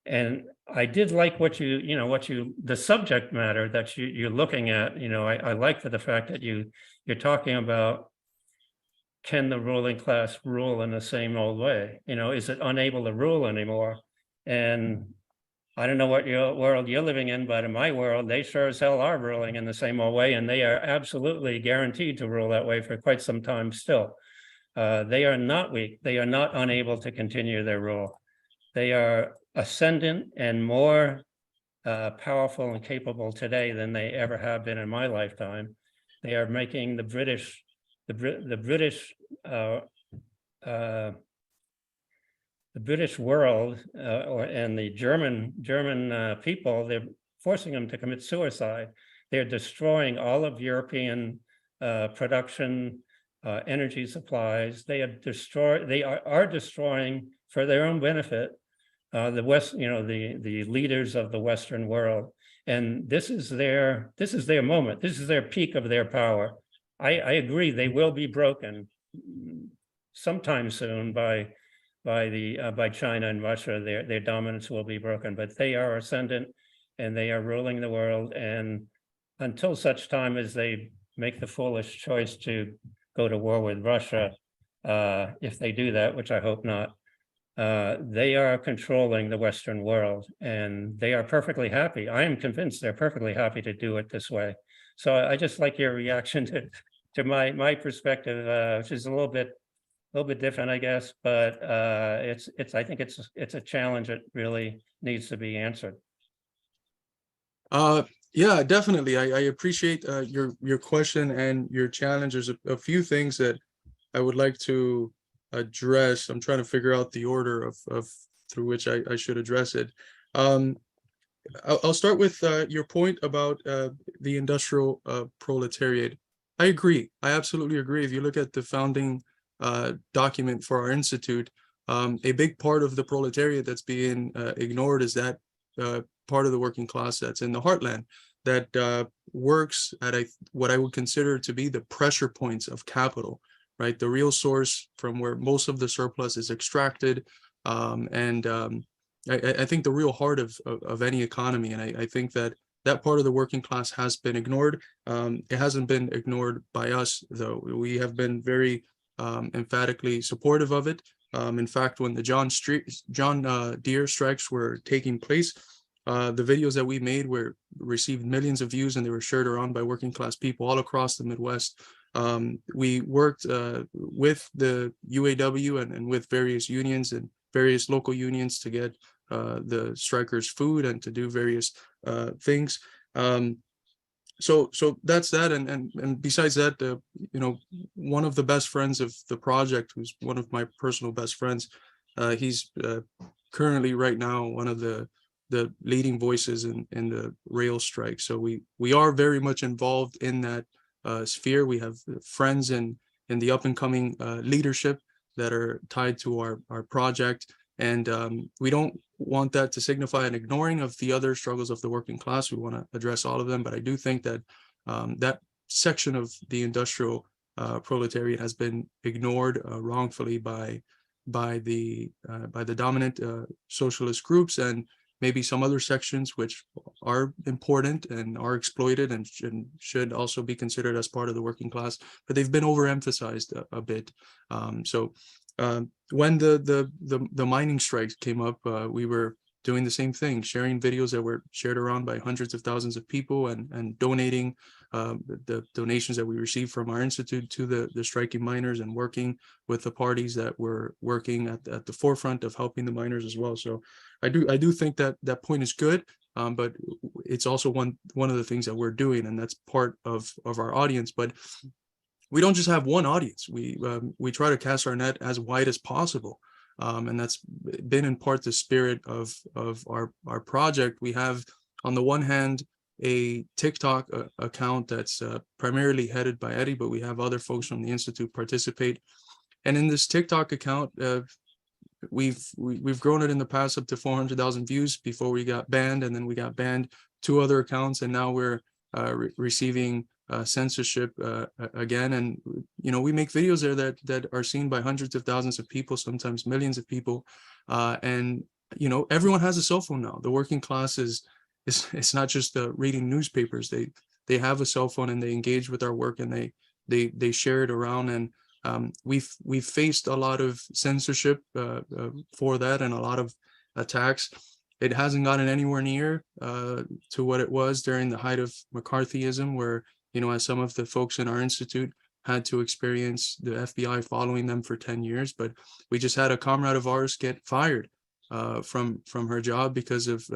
And I did like the subject matter that you're looking at. You know, I like the fact that you're talking about, can the ruling class rule in the same old way? You know, is it unable to rule anymore? And I don't know what world you're living in, but in my world, they sure as hell are ruling in the same old way, and they are absolutely guaranteed to rule that way for quite some time still. They are not weak. They are not unable to continue their rule. They are ascendant and more powerful and capable today than they ever have been in my lifetime. They are making the British world and the German people, they're forcing them to commit suicide. They're destroying all of European production, energy supplies. They are destroying for their own benefit the West, you know, the leaders of the Western world. And this is their moment. This is their peak of their power. I agree, they will be broken sometime soon by China and Russia. Their dominance will be broken, but they are ascendant and they are ruling the world. And until such time as they make the foolish choice to go to war with Russia, if they do that, which I hope not, they are controlling the Western world, and they are perfectly happy. I am convinced they're perfectly happy to do it this way. So I just like your reaction to my perspective, which is a little bit different, I guess, but I think it's a challenge that really needs to be answered. Yeah, definitely. I appreciate your question and your challenge. There's a few things that I would like to address. I'm trying to figure out the order of through which I should address it. I'll start with your point about the industrial proletariat. I agree. I absolutely agree. If you look at the founding document for our institute, a big part of the proletariat that's being ignored is that part of the working class that's in the heartland that works at what I would consider to be the pressure points of capital, right? The real source from where most of the surplus is extracted. I think the real heart of any economy. And I think that part of the working class has been ignored. It hasn't been ignored by us, though. We have been very emphatically supportive of it. In fact, when the John Deere strikes were taking place, the videos that we made received millions of views, and they were shared around by working class people all across the Midwest. We worked with the UAW and with various unions and various local unions to get the strikers food and to do various things. So that's that. And besides that, one of the best friends of the project, who's one of my personal best friends, he's currently right now one of the the leading voices in the rail strike. So we are very much involved in that sphere. We have friends in the up and coming leadership that are tied to our project. And we don't want that to signify an ignoring of the other struggles of the working class. We want to address all of them. But I do think that that section of the industrial proletariat has been ignored wrongfully by the dominant socialist groups, and maybe some other sections which are important and are exploited and should also be considered as part of the working class, but they've been overemphasized a bit. So when the mining strikes came up, we were doing the same thing, sharing videos that were shared around by hundreds of thousands of people, and donating the donations that we received from our institute to the striking miners, and working with the parties that were working at the forefront of helping the miners as well. So I do think that that point is good, but it's also one of the things that we're doing, and that's part of our audience. But we don't just have one audience. We try to cast our net as wide as possible. And that's been in part the spirit of our project. We have, on the one hand, a TikTok account that's primarily headed by Eddie, but we have other folks from the Institute participate. And in this TikTok account, we've grown it in the past up to 400,000 views before we got banned, and then we got banned 2 other accounts, and now we're receiving censorship again. And we make videos there that are seen by hundreds of thousands of people, sometimes millions of people, and everyone has a cell phone now. The working class it's not just reading newspapers. They have a cell phone, and they engage with our work, and they share it around. And we've faced a lot of censorship for that, and a lot of attacks. It hasn't gotten anywhere near to what it was during the height of McCarthyism, where as some of the folks in our institute had to experience the FBI following them for 10 years. But we just had a comrade of ours get fired from her job because of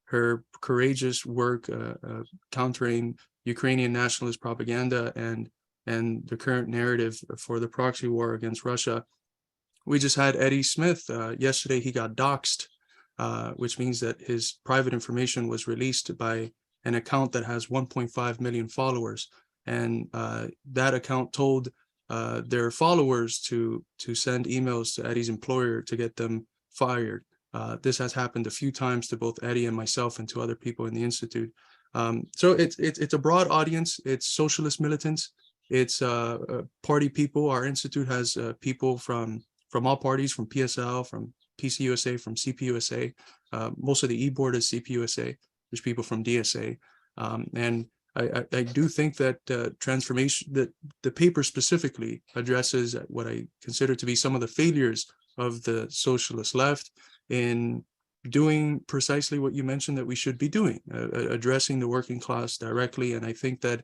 her courageous work countering Ukrainian nationalist propaganda and the current narrative for the proxy war against Russia. We just had Eddie Smith. Yesterday, he got doxxed, which means that his private information was released by an account that has 1.5 million followers. And that account told their followers to send emails to Eddie's employer to get them fired. This has happened a few times to both Eddie and myself, and to other people in the Institute. So it's a broad audience. It's socialist militants. It's party people. Our Institute has people from all parties, from PSL, from PCUSA, from CPUSA. Most of the e-board is CPUSA. There's people from DSA. And I do think that transformation, that the paper specifically addresses what I consider to be some of the failures of the socialist left in doing precisely what you mentioned that we should be doing, addressing the working class directly. And I think that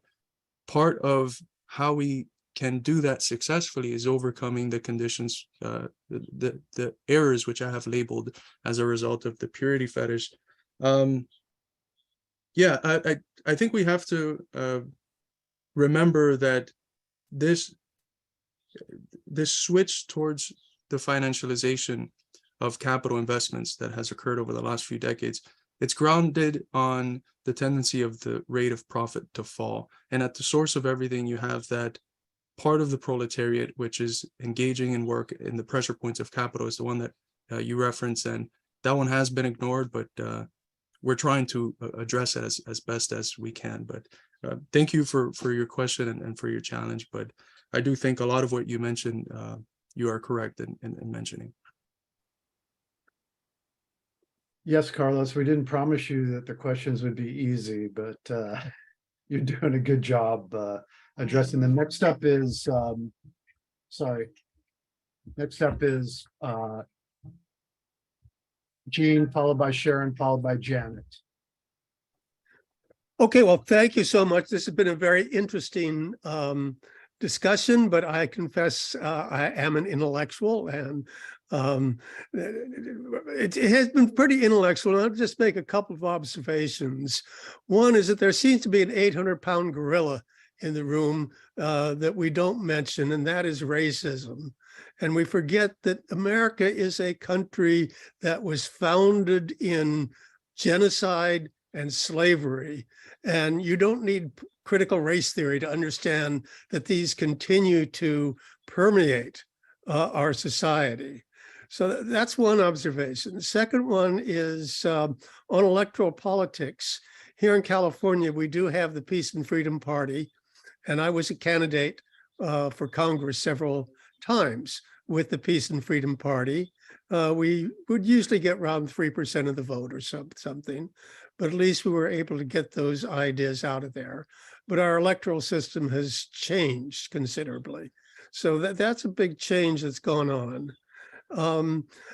part of how we can do that successfully is overcoming the conditions, the errors which I have labeled as a result of the purity fetish. Yeah, I think we have to remember that this switch towards the financialization of capital investments that has occurred over the last few decades, it's grounded on the tendency of the rate of profit to fall. And at the source of everything, you have that part of the proletariat, which is engaging in work in the pressure points of capital, is the one that you referenced. And that one has been ignored, but we're trying to address it as best as we can. But thank you for your question and for your challenge. But I do think a lot of what you mentioned, you are correct in mentioning. Yes, Carlos, we didn't promise you that the questions would be easy, but you're doing a good job addressing them. Next up is, Jean, followed by Sharon, followed by Janet. Okay, well, thank you so much. This has been a very interesting discussion, but I confess I am an intellectual, and it has been pretty intellectual. I'll just make a couple of observations. One is that there seems to be an 800-pound gorilla in the room that we don't mention, and that is racism. And we forget that America is a country that was founded in genocide and slavery. And you don't need critical race theory to understand that these continue to permeate our society. So that's one observation. The second one is on electoral politics. Here in California, we do have the Peace and Freedom Party, and I was a candidate for Congress several times with the Peace and Freedom Party. We would usually get around 3% of the vote or something, but at least we were able to get those ideas out of there. But our electoral system has changed considerably. So that's a big change that's gone on.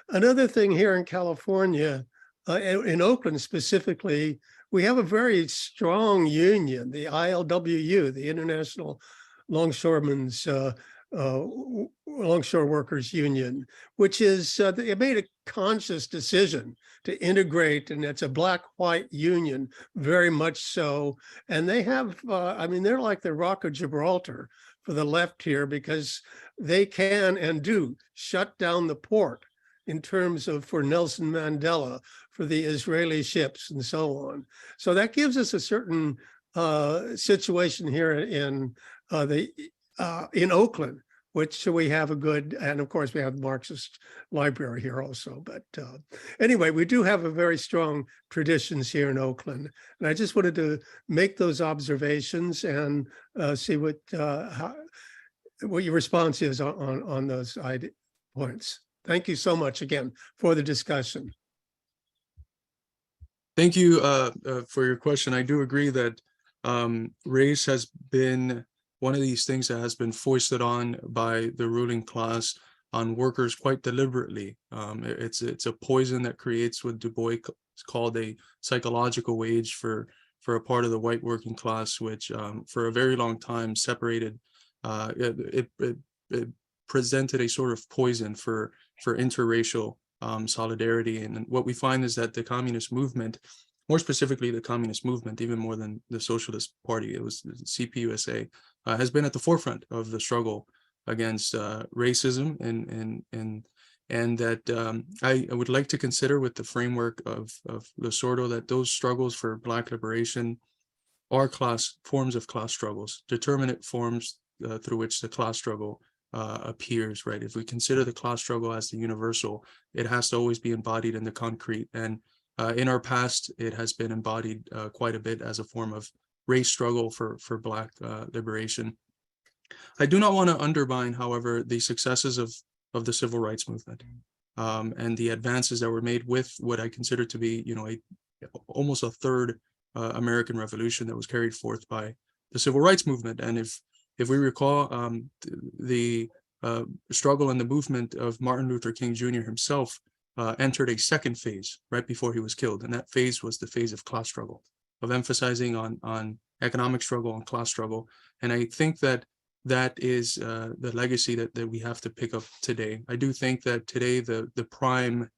Another thing here in California, in Oakland specifically, we have a very strong union, the ILWU, the International Longshoremen's Longshore Workers Union, which is, they made a conscious decision to integrate, and it's a black-white union, very much so. And they have, I mean, they're like the Rock of Gibraltar for the left here, because they can and do shut down the port in terms of for Nelson Mandela, for the Israeli ships and so on. So that gives us a certain situation here in Oakland, which we have a good, and of course we have the Marxist library here also. But anyway, we do have a very strong traditions here in Oakland. And I just wanted to make those observations and see what your response is on those points. Thank you so much again for the discussion. Thank you for your question. I do agree that race has been one of these things that has been foisted on by the ruling class on workers quite deliberately. It's a poison that creates what Du Bois called a psychological wage for a part of the white working class, which for a very long time separated. It presented a sort of poison for interracial solidarity. And what we find is that the communist movement, more specifically the communist movement, even more than the Socialist Party, it was the CPUSA, has been at the forefront of the struggle against racism, and that I would like to consider, with the framework of Losordo, that those struggles for Black liberation are forms of class struggles, determinate forms through which the class struggle appears, right? If we consider the class struggle as the universal, it has to always be embodied in the concrete. And in our past, it has been embodied quite a bit as a form of race struggle for Black liberation. I do not want to undermine, however, the successes of the civil rights movement and the advances that were made with what I consider to be, almost a third American Revolution that was carried forth by the civil rights movement. And if we recall, the struggle and the movement of Martin Luther King Jr. himself entered a second phase right before he was killed. And that phase was the phase of class struggle, of emphasizing on economic struggle and class struggle. And I think that is the legacy that we have to pick up today. I do think that today the prime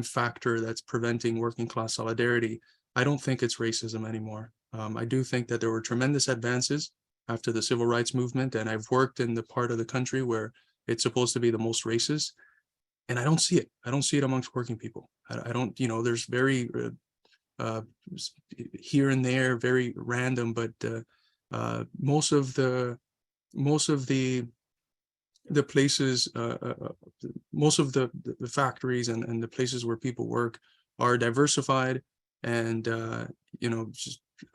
factor that's preventing working class solidarity, I don't think it's racism anymore. I do think that there were tremendous advances after the civil rights movement, and I've worked in the part of the country where it's supposed to be the most racist, and I don't see it. I don't see it amongst working people. I don't, there's very here and there, very random, but most of the places, most of the factories and the places where people work are diversified, and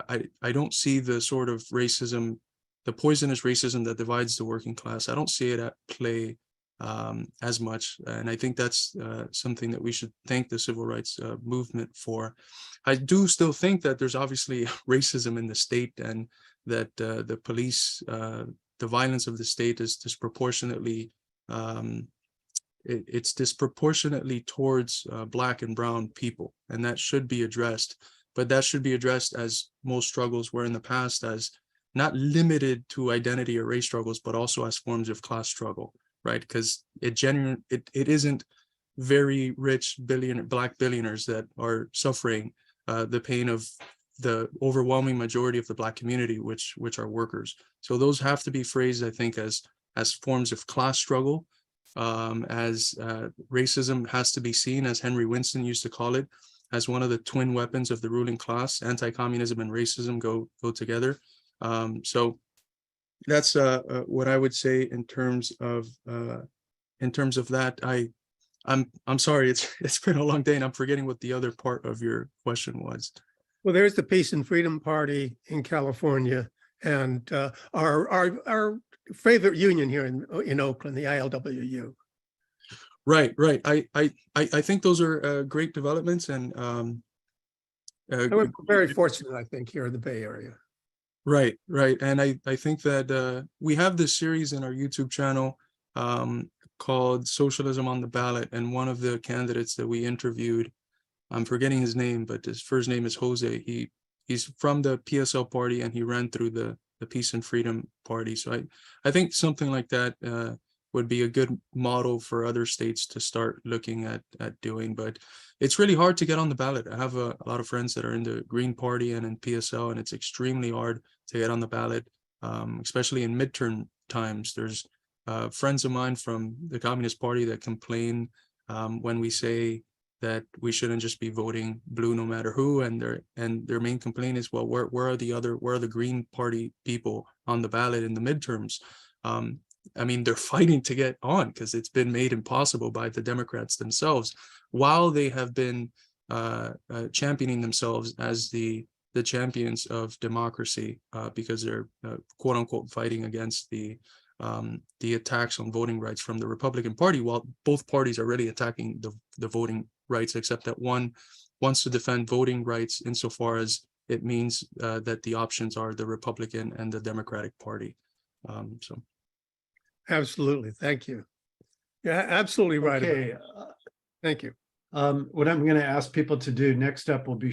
I don't see the sort of racism, the poisonous racism that divides the working class. I don't see it at play as much, and I think that's something that we should thank the civil rights movement for. I do still think that there's obviously racism in the state, and that the police, the violence of the state is disproportionately, it's disproportionately towards Black and brown people, and that should be addressed. But that should be addressed, as most struggles were in the past, as not limited to identity or race struggles, but also as forms of class struggle, right? Because it isn't very rich Black billionaires that are suffering the pain of the overwhelming majority of the Black community, which are workers. So those have to be phrased, I think, as forms of class struggle, as racism has to be seen, as Henry Winston used to call it, as one of the twin weapons of the ruling class. Anti-communism and racism go together. So that's what I would say in terms of that. I'm sorry, it's been a long day and I'm forgetting what the other part of your question was. Well, there's the Peace and Freedom Party in California, and our favorite union here in Oakland, the ILWU. Right. I think those are great developments, and we're very fortunate, I think, here in the Bay Area. Right. And I think that we have this series in our YouTube channel called Socialism on the Ballot, and one of the candidates that we interviewed, I'm forgetting his name, but his first name is Jose. He's from the PSL party, and he ran through the Peace and Freedom Party. So I think something like that would be a good model for other states to start looking at doing. But it's really hard to get on the ballot. I have a lot of friends that are in the Green Party and in PSL, and it's extremely hard to get on the ballot, especially in midterm times. There's friends of mine from the Communist Party that complain when we say that we shouldn't just be voting blue no matter who, and their main complaint is, well, where are the Green Party people on the ballot in the midterms? I mean, they're fighting to get on because it's been made impossible by the Democrats themselves, while they have been championing themselves as the champions of democracy, because they're quote unquote fighting against the attacks on voting rights from the Republican Party, while both parties are really attacking the voting rights, except that one wants to defend voting rights insofar as it means that the options are the Republican and the Democratic Party. So. Absolutely. Thank you. Yeah, absolutely right. Okay. Thank you. What I'm going to ask people to do next up will be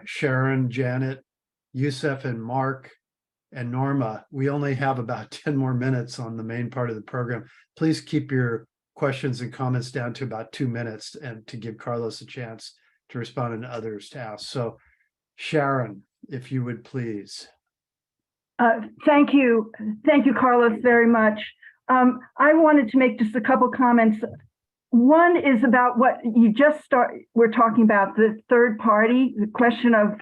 Sharon, Janet, Yusef, and Mark, and Norma. We only have about 10 more minutes on the main part of the program. Please keep your questions and comments down to about 2 minutes, and to give Carlos a chance to respond and others to ask. So Sharon, if you would please. Thank you, Carlos, very much. I wanted to make just a couple comments. One is about what you just we're talking about, the third party, the question of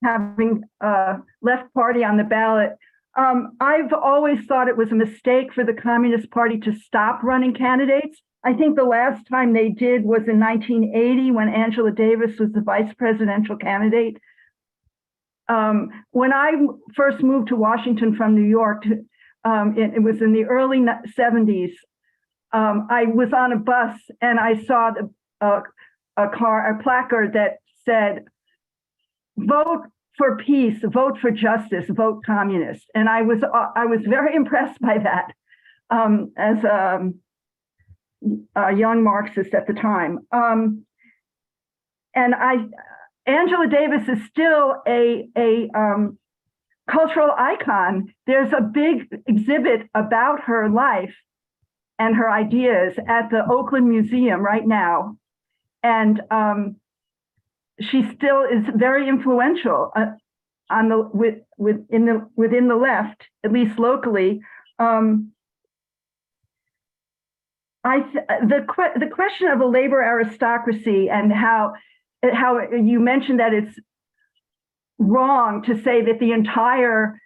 having a left party on the ballot. I've always thought it was a mistake for the Communist Party to stop running candidates. I think the last time they did was in 1980 when Angela Davis was the vice presidential candidate. When I first moved to Washington from New York, it was in the early 70s. I was on a bus and I saw a placard that said, "Vote for peace, vote for justice, vote communist." And I was very impressed by that as a young Marxist at the time. And Angela Davis is still a cultural icon. There's a big exhibit about her life and her ideas at the Oakland Museum right now. And she still is very influential within the left, at least locally. The question of a labor aristocracy and how you mentioned that it's wrong to say that the entire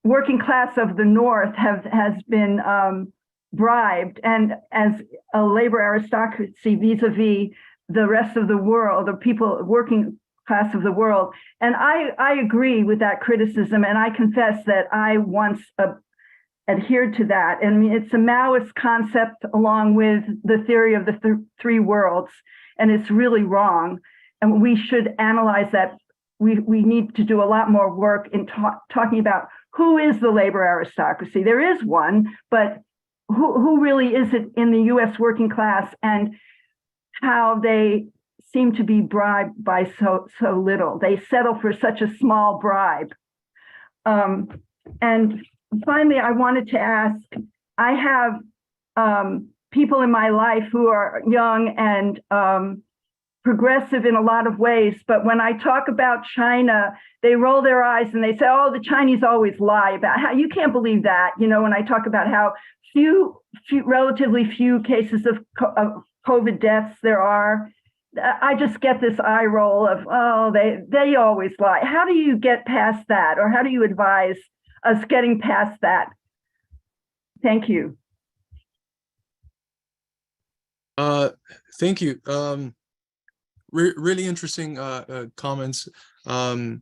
working class of the North has been bribed, and as a labor aristocracy vis-a-vis the rest of the world, the people, working class of the world. And I agree with that criticism, and I confess that I once adhered to that. I mean, it's a Maoist concept along with the theory of the three worlds, and it's really wrong. And we should analyze that. We need to do a lot more work in talking about who is the labor aristocracy. There is one, but who really is it in the U.S. working class, and how they seem to be bribed by so little. They settle for such a small bribe. And finally, I wanted to ask, I have people in my life who are young and progressive in a lot of ways, but when I talk about China, they roll their eyes and they say, oh, the Chinese always lie about how you can't believe that. You know, when I talk about how relatively few cases of COVID deaths there are, I just get this eye roll of, oh, they always lie. How do you get past that? Or how do you advise us getting past that? Thank you. Thank you. Really interesting comments. I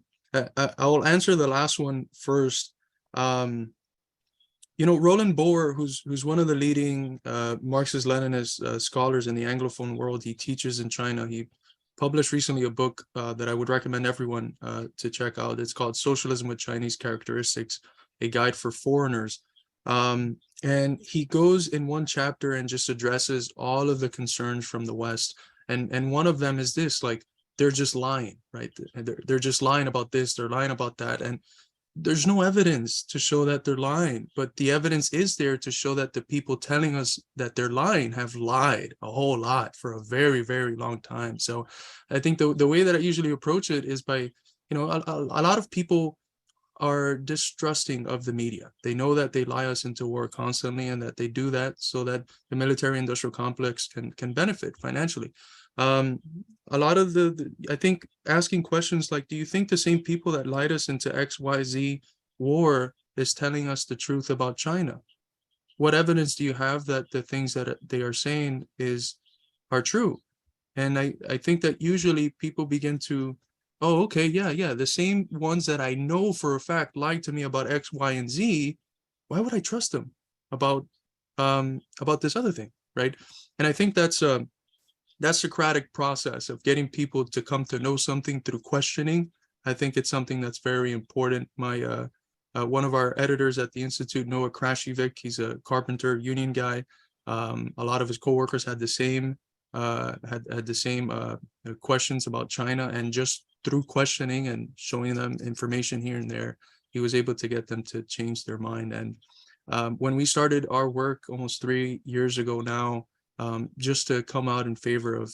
will answer the last one first. You know, Roland Bohr, who's one of the leading Marxist-Leninist scholars in the Anglophone world, he teaches in China. He published recently a book that I would recommend everyone to check out. It's called Socialism with Chinese Characteristics, a Guide for Foreigners. And he goes in one chapter and just addresses all of the concerns from the West. And one of them is this, like, they're just lying, right? They're just lying about this, they're lying about that. And there's no evidence to show that they're lying, but the evidence is there to show that the people telling us that they're lying have lied a whole lot for a very, very long time. So I think the way that I usually approach it is by, you know, a lot of people are distrusting of the media. They know that they lie us into war constantly, and that they do that so that the military-industrial complex can benefit financially. A lot of I think asking questions like, do you think the same people that lied us into XYZ war is telling us the truth about China? What evidence do you have that the things that they are saying are true? And I think that usually people begin to, oh, okay, yeah, the same ones that I know for a fact lied to me about X, Y, and Z, why would I trust them about this other thing, right? And I think that's that Socratic process of getting people to come to know something through questioning. I think it's something that's very important. My one of our editors at the Institute, Noah Krashevic, he's a carpenter union guy. A lot of his coworkers had the same questions about China, and just through questioning and showing them information here and there, he was able to get them to change their mind. And when we started our work almost 3 years ago now, just to come out in favor of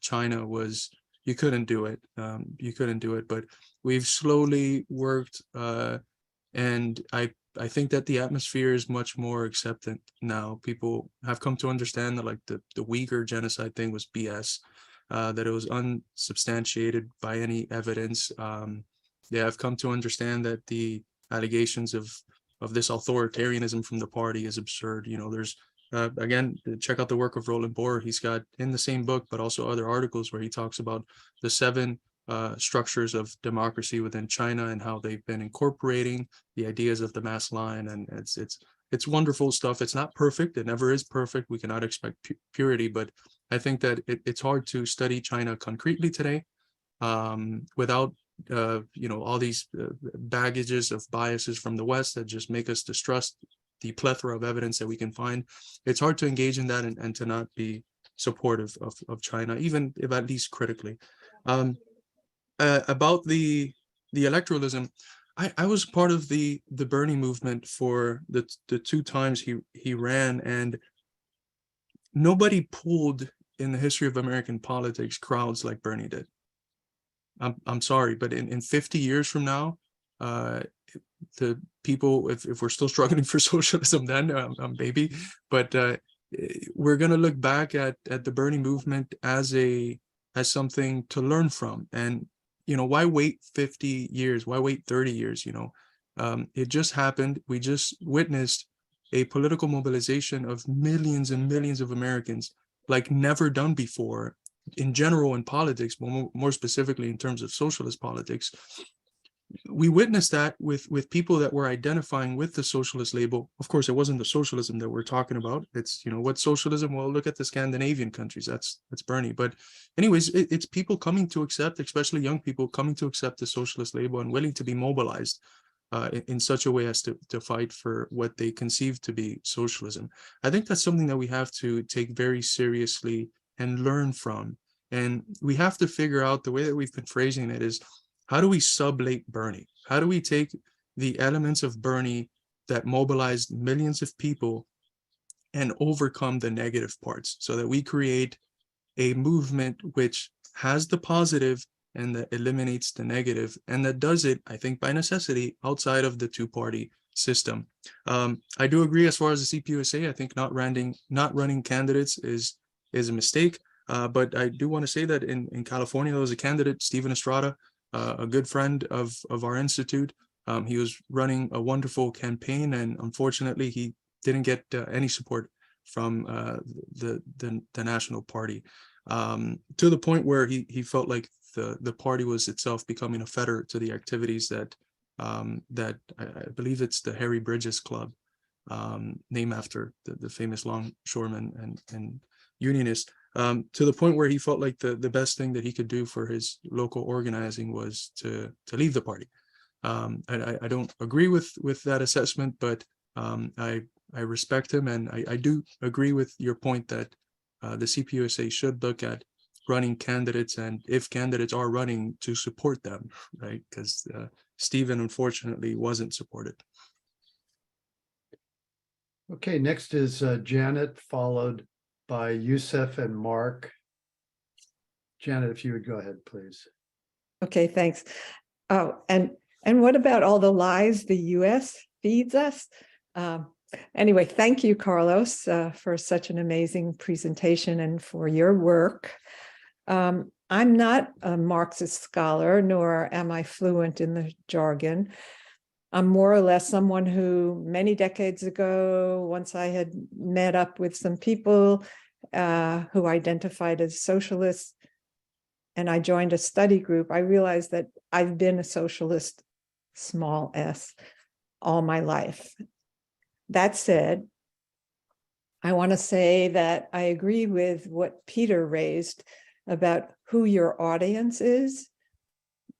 China was, you couldn't do it. But we've slowly worked, and I think that the atmosphere is much more acceptant now. People have come to understand that, like, the Uyghur genocide thing was BS, that it was unsubstantiated by any evidence. They have come to understand that the allegations of this authoritarianism from the party is absurd. You know, there's again, check out the work of Roland Bohr. He's got in the same book, but also other articles where he talks about the 7 structures of democracy within China and how they've been incorporating the ideas of the mass line. And it's wonderful stuff. It's not perfect. It never is perfect. We cannot expect purity, but I think that it's hard to study China concretely today without you know, all these baggages of biases from the West that just make us distrust the plethora of evidence that we can find. It's hard to engage in that and to not be supportive of China, even if at least critically. About the electoralism, I was part of the Bernie movement for the 2 times he ran, and nobody pulled in the history of American politics crowds like Bernie did. I'm sorry, but in 50 years from now, the people, if we're still struggling for socialism, then maybe, but we're going to look back at the Bernie movement as something to learn from. And, you know, why wait 50 years? Why wait 30 years? You know, it just happened. We just witnessed a political mobilization of millions and millions of Americans like never done before in general in politics, but more specifically in terms of socialist politics. We witnessed that with people that were identifying with the socialist label. Of course, it wasn't the socialism that we're talking about. It's, you know, what socialism? Well, look at the Scandinavian countries. That's Bernie. But anyways, it's people coming to accept, especially young people coming to accept the socialist label and willing to be mobilized in such a way as to fight for what they conceive to be socialism. I think that's something that we have to take very seriously and learn from. And we have to figure out, the way that we've been phrasing it is, how do we sublate Bernie? How do we take the elements of Bernie that mobilized millions of people and overcome the negative parts so that we create a movement which has the positive and that eliminates the negative, and that does it, I think, by necessity outside of the two-party system. I do agree as far as the CPUSA. I think not running candidates is a mistake. But I do want to say that in California, there was a candidate, Stephen Estrada, a good friend of our institute. He was running a wonderful campaign, and unfortunately, he didn't get any support from the national party, to the point where he felt like the party was itself becoming a fetter to the activities that I believe it's the Harry Bridges Club, named after the famous longshoreman and unionist, to the point where he felt like the best thing that he could do for his local organizing was to leave the party. I don't agree with that assessment, but I respect him, and I do agree with your point that the CPUSA should look at running candidates, and if candidates are running, to support them, right? Because Stephen, unfortunately, wasn't supported. Okay, next is Janet, followed by Youssef and Mark. Janet, if you would go ahead, please. Okay, thanks. Oh, and what about all the lies the US feeds us? Anyway, thank you, Carlos, for such an amazing presentation and for your work. I'm not a Marxist scholar, nor am I fluent in the jargon. I'm more or less someone who many decades ago, once I had met up with some people who identified as socialists, and I joined a study group, I realized that I've been a socialist, small s, all my life. That said, I want to say that I agree with what Peter raised about who your audience is.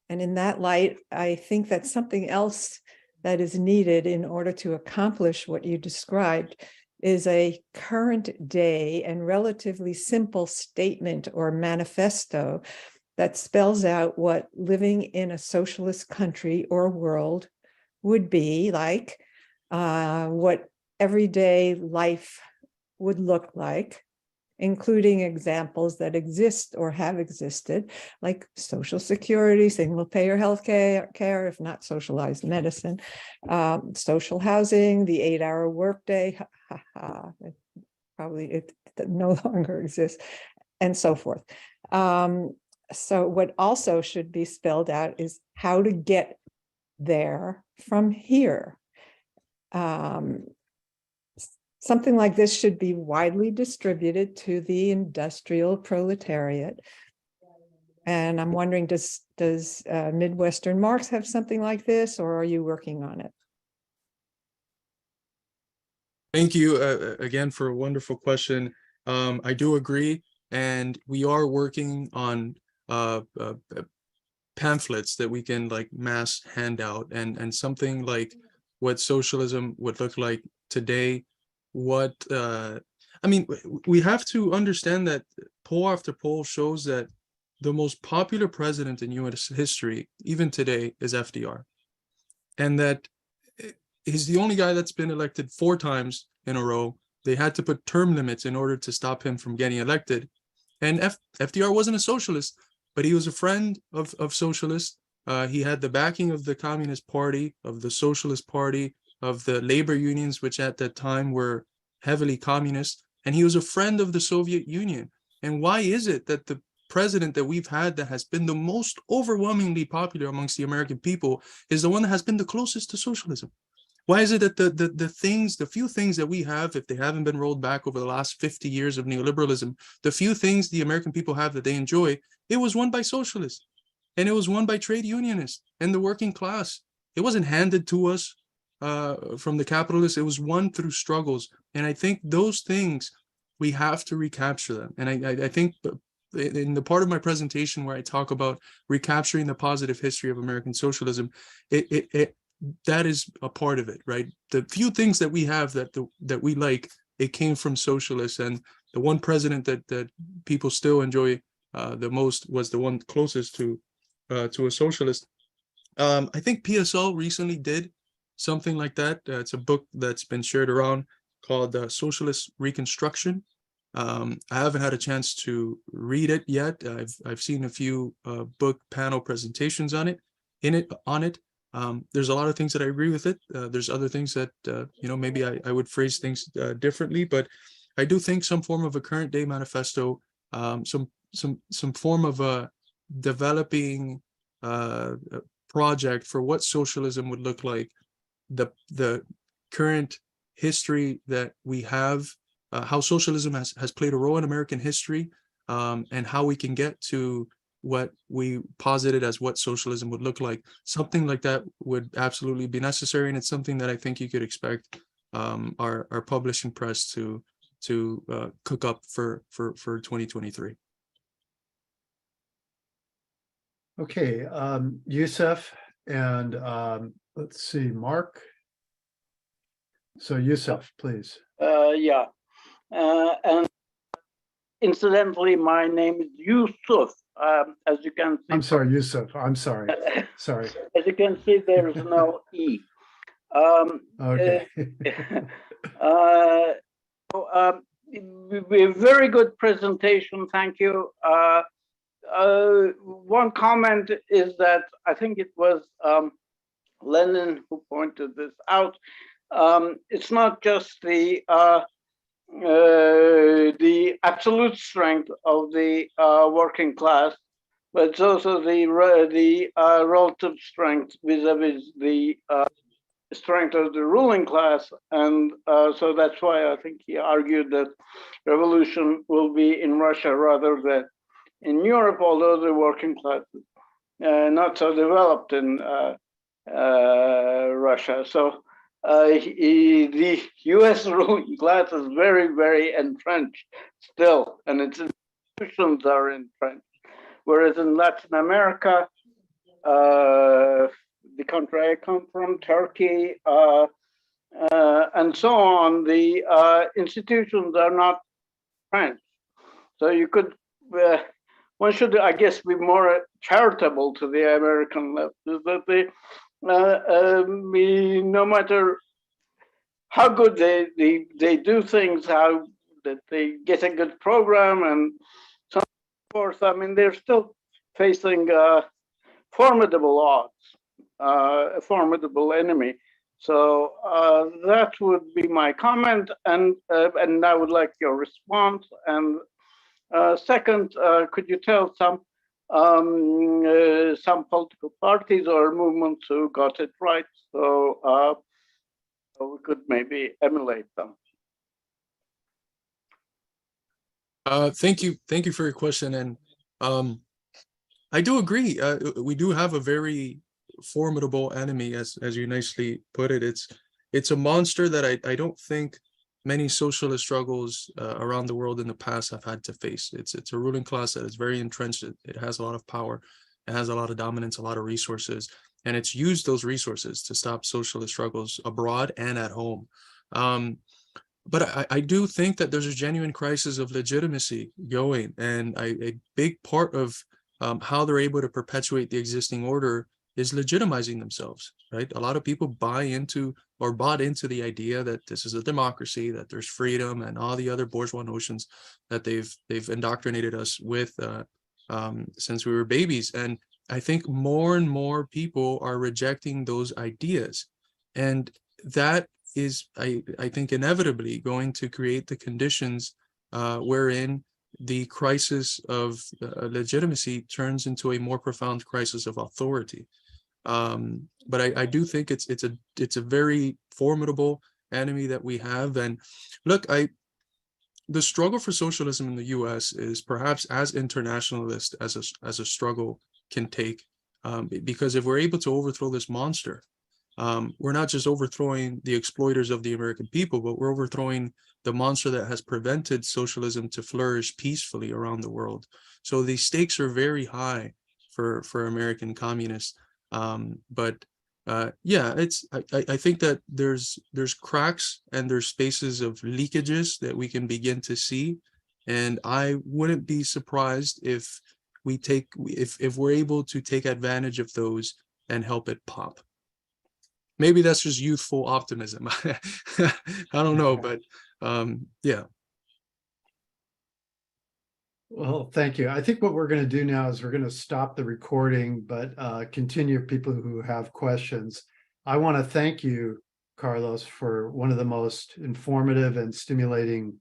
And in that light, I think that something else that is needed in order to accomplish what you described is a current day and relatively simple statement or manifesto that spells out what living in a socialist country or world would be like, what everyday life would look like, including examples that exist or have existed, like Social Security, single-payer health care, if not socialized medicine, social housing, the 8-hour workday, probably it no longer exists, and so forth. So what also should be spelled out is how to get there from here. Something like this should be widely distributed to the industrial proletariat. And I'm wondering, does Midwestern Marx have something like this, or are you working on it? Thank you again for a wonderful question. I do agree, and we are working on pamphlets that we can like mass hand out, and something like what socialism would look like today. What I mean, we have to understand that poll after poll shows that the most popular president in US history, even today, is FDR. And that he's the only guy that's been elected 4 times in a row. They had to put term limits in order to stop him from getting elected. And FDR wasn't a socialist, but he was a friend of socialists. He had the backing of the Communist Party, of the Socialist Party, of the labor unions, which at that time were heavily communist, and he was a friend of the Soviet Union. And why is it that the president that we've had that has been the most overwhelmingly popular amongst the American people is the one that has been the closest to socialism? Why is it that the few things that we have, if they haven't been rolled back over the last 50 years of neoliberalism, the few things the American people have that they enjoy, it was won by socialists, and it was won by trade unionists and the working class. It wasn't handed to us from the capitalists. It was won through struggles. And I think those things, we have to recapture them. And I think in the part of my presentation where I talk about recapturing the positive history of American socialism, that is a part of it, right? The few things that we have that we like, it came from socialists, and the one president that people still enjoy the most was the one closest to a socialist. I think PSL recently did something like that. It's a book that's been shared around called Socialist Reconstruction. I haven't had a chance to read it yet. I've seen a few book panel presentations on it. There's a lot of things that I agree with it. There's other things that maybe I would phrase things differently, but I do think some form of a current day manifesto, some form of a developing project for what socialism would look like, the current history that we have, how socialism has played a role in American history, and how we can get to what we posited as what socialism would look like. Something like that would absolutely be necessary, and it's something that I think you could expect our publishing press to cook up for 2023. Okay, Yusuf, and let's see, Mark. So Yusuf, please. Yeah, and incidentally, my name is Yusuf. As you can see, I'm sorry, Yusuf. I'm sorry. Sorry. As you can see, there is no E. Okay. Very good presentation. Thank you. One comment is that I think it was Lenin who pointed this out. It's not just the absolute strength of the working class, but it's also the relative strength vis-a-vis the strength of the ruling class. And so that's why I think he argued that revolution will be in Russia rather than in Europe, although the working class is not so developed in Russia. So the US ruling class is very, very entrenched still, and its institutions are entrenched. Whereas in Latin America, the country I come from, Turkey, and so on, the institutions are not entrenched. So you could, one should, I guess, be more charitable to the American left, is that they, no matter how good they do things, how that they get a good program and so forth, I mean, they're still facing formidable odds, a formidable enemy. So that would be my comment, and I would like your response. And second, could you tell some political parties or movements who got it right, so we could maybe emulate them? Thank you for your question, and I do agree. We do have a very formidable enemy, as you nicely put it. It's a monster that I don't think many socialist struggles around the world in the past have had to face. It's a ruling class that is very entrenched. It has a lot of power, it has a lot of dominance, a lot of resources, and it's used those resources to stop socialist struggles abroad and at home. But I do think that there's a genuine crisis of legitimacy going, and a big part of how they're able to perpetuate the existing order is legitimizing themselves, right? A lot of people bought into the idea that this is a democracy, that there's freedom, and all the other bourgeois notions that they've indoctrinated us with since we were babies. And I think more and more people are rejecting those ideas, and that is, I think, inevitably going to create the conditions wherein the crisis of legitimacy turns into a more profound crisis of authority. But I do think it's a very formidable enemy that we have. And look, the struggle for socialism in the US is perhaps as internationalist as a struggle can take, because if we're able to overthrow this monster, we're not just overthrowing the exploiters of the American people, but we're overthrowing the monster that has prevented socialism to flourish peacefully around the world. So the stakes are very high for American communists. But yeah, I think that there's cracks and there's spaces of leakages that we can begin to see, and I wouldn't be surprised if we're able to take advantage of those and help it pop. Maybe that's just youthful optimism. I don't know, but yeah. Well, thank you. I think what we're going to do now is we're going to stop the recording, but continue people who have questions. I want to thank you, Carlos, for one of the most informative and stimulating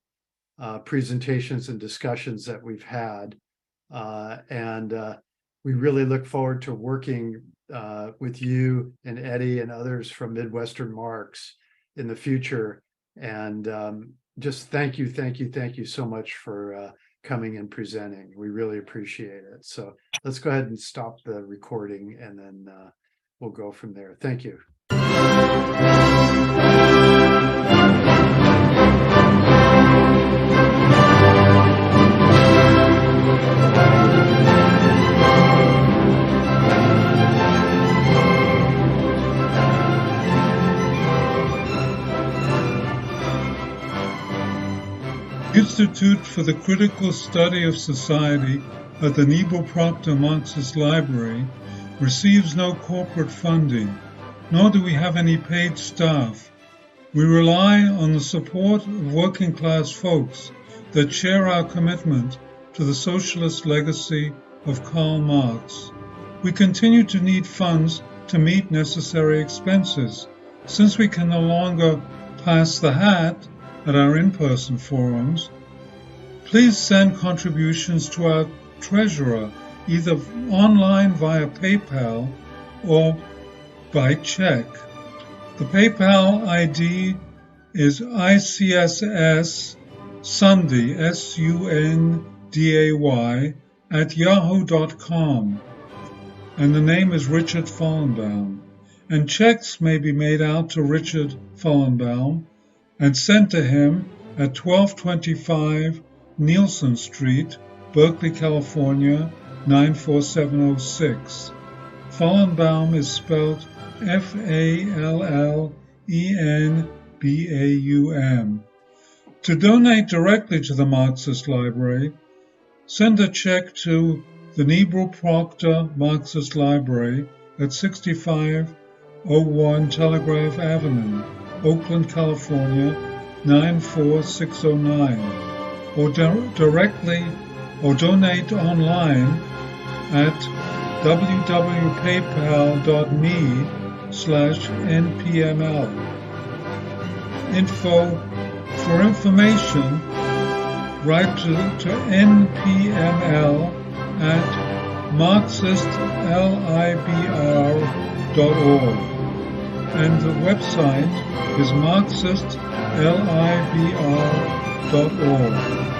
presentations and discussions that we've had. We really look forward to working with you and Eddie and others from Midwestern Marx in the future. And just thank you so much for coming and presenting. We really appreciate it. So let's go ahead and stop the recording, and then we'll go from there. Thank you. Institute for the Critical Study of Society at the Niebuhr Proctor Marxist Library receives no corporate funding, nor do we have any paid staff. We rely on the support of working class folks that share our commitment to the socialist legacy of Karl Marx. We continue to need funds to meet necessary expenses. Since we can no longer pass the hat at our in-person forums, please send contributions to our treasurer, either online via PayPal or by check. The PayPal ID is ICSS Sunday, SUNDAY, at yahoo.com, and the name is Richard Fallenbaum. And checks may be made out to Richard Fallenbaum and sent to him at 1225 Nielsen Street, Berkeley, California, 94706. Fallenbaum is spelled Fallenbaum. To donate directly to the Marxist Library, send a check to the Niebuhr Proctor Marxist Library at 6501 Telegraph Avenue, Oakland, California, 94609, or directly or donate online at www.paypal.me/npml. For information, write to npml at marxistlibr.org, and the website is marxistlibr.org.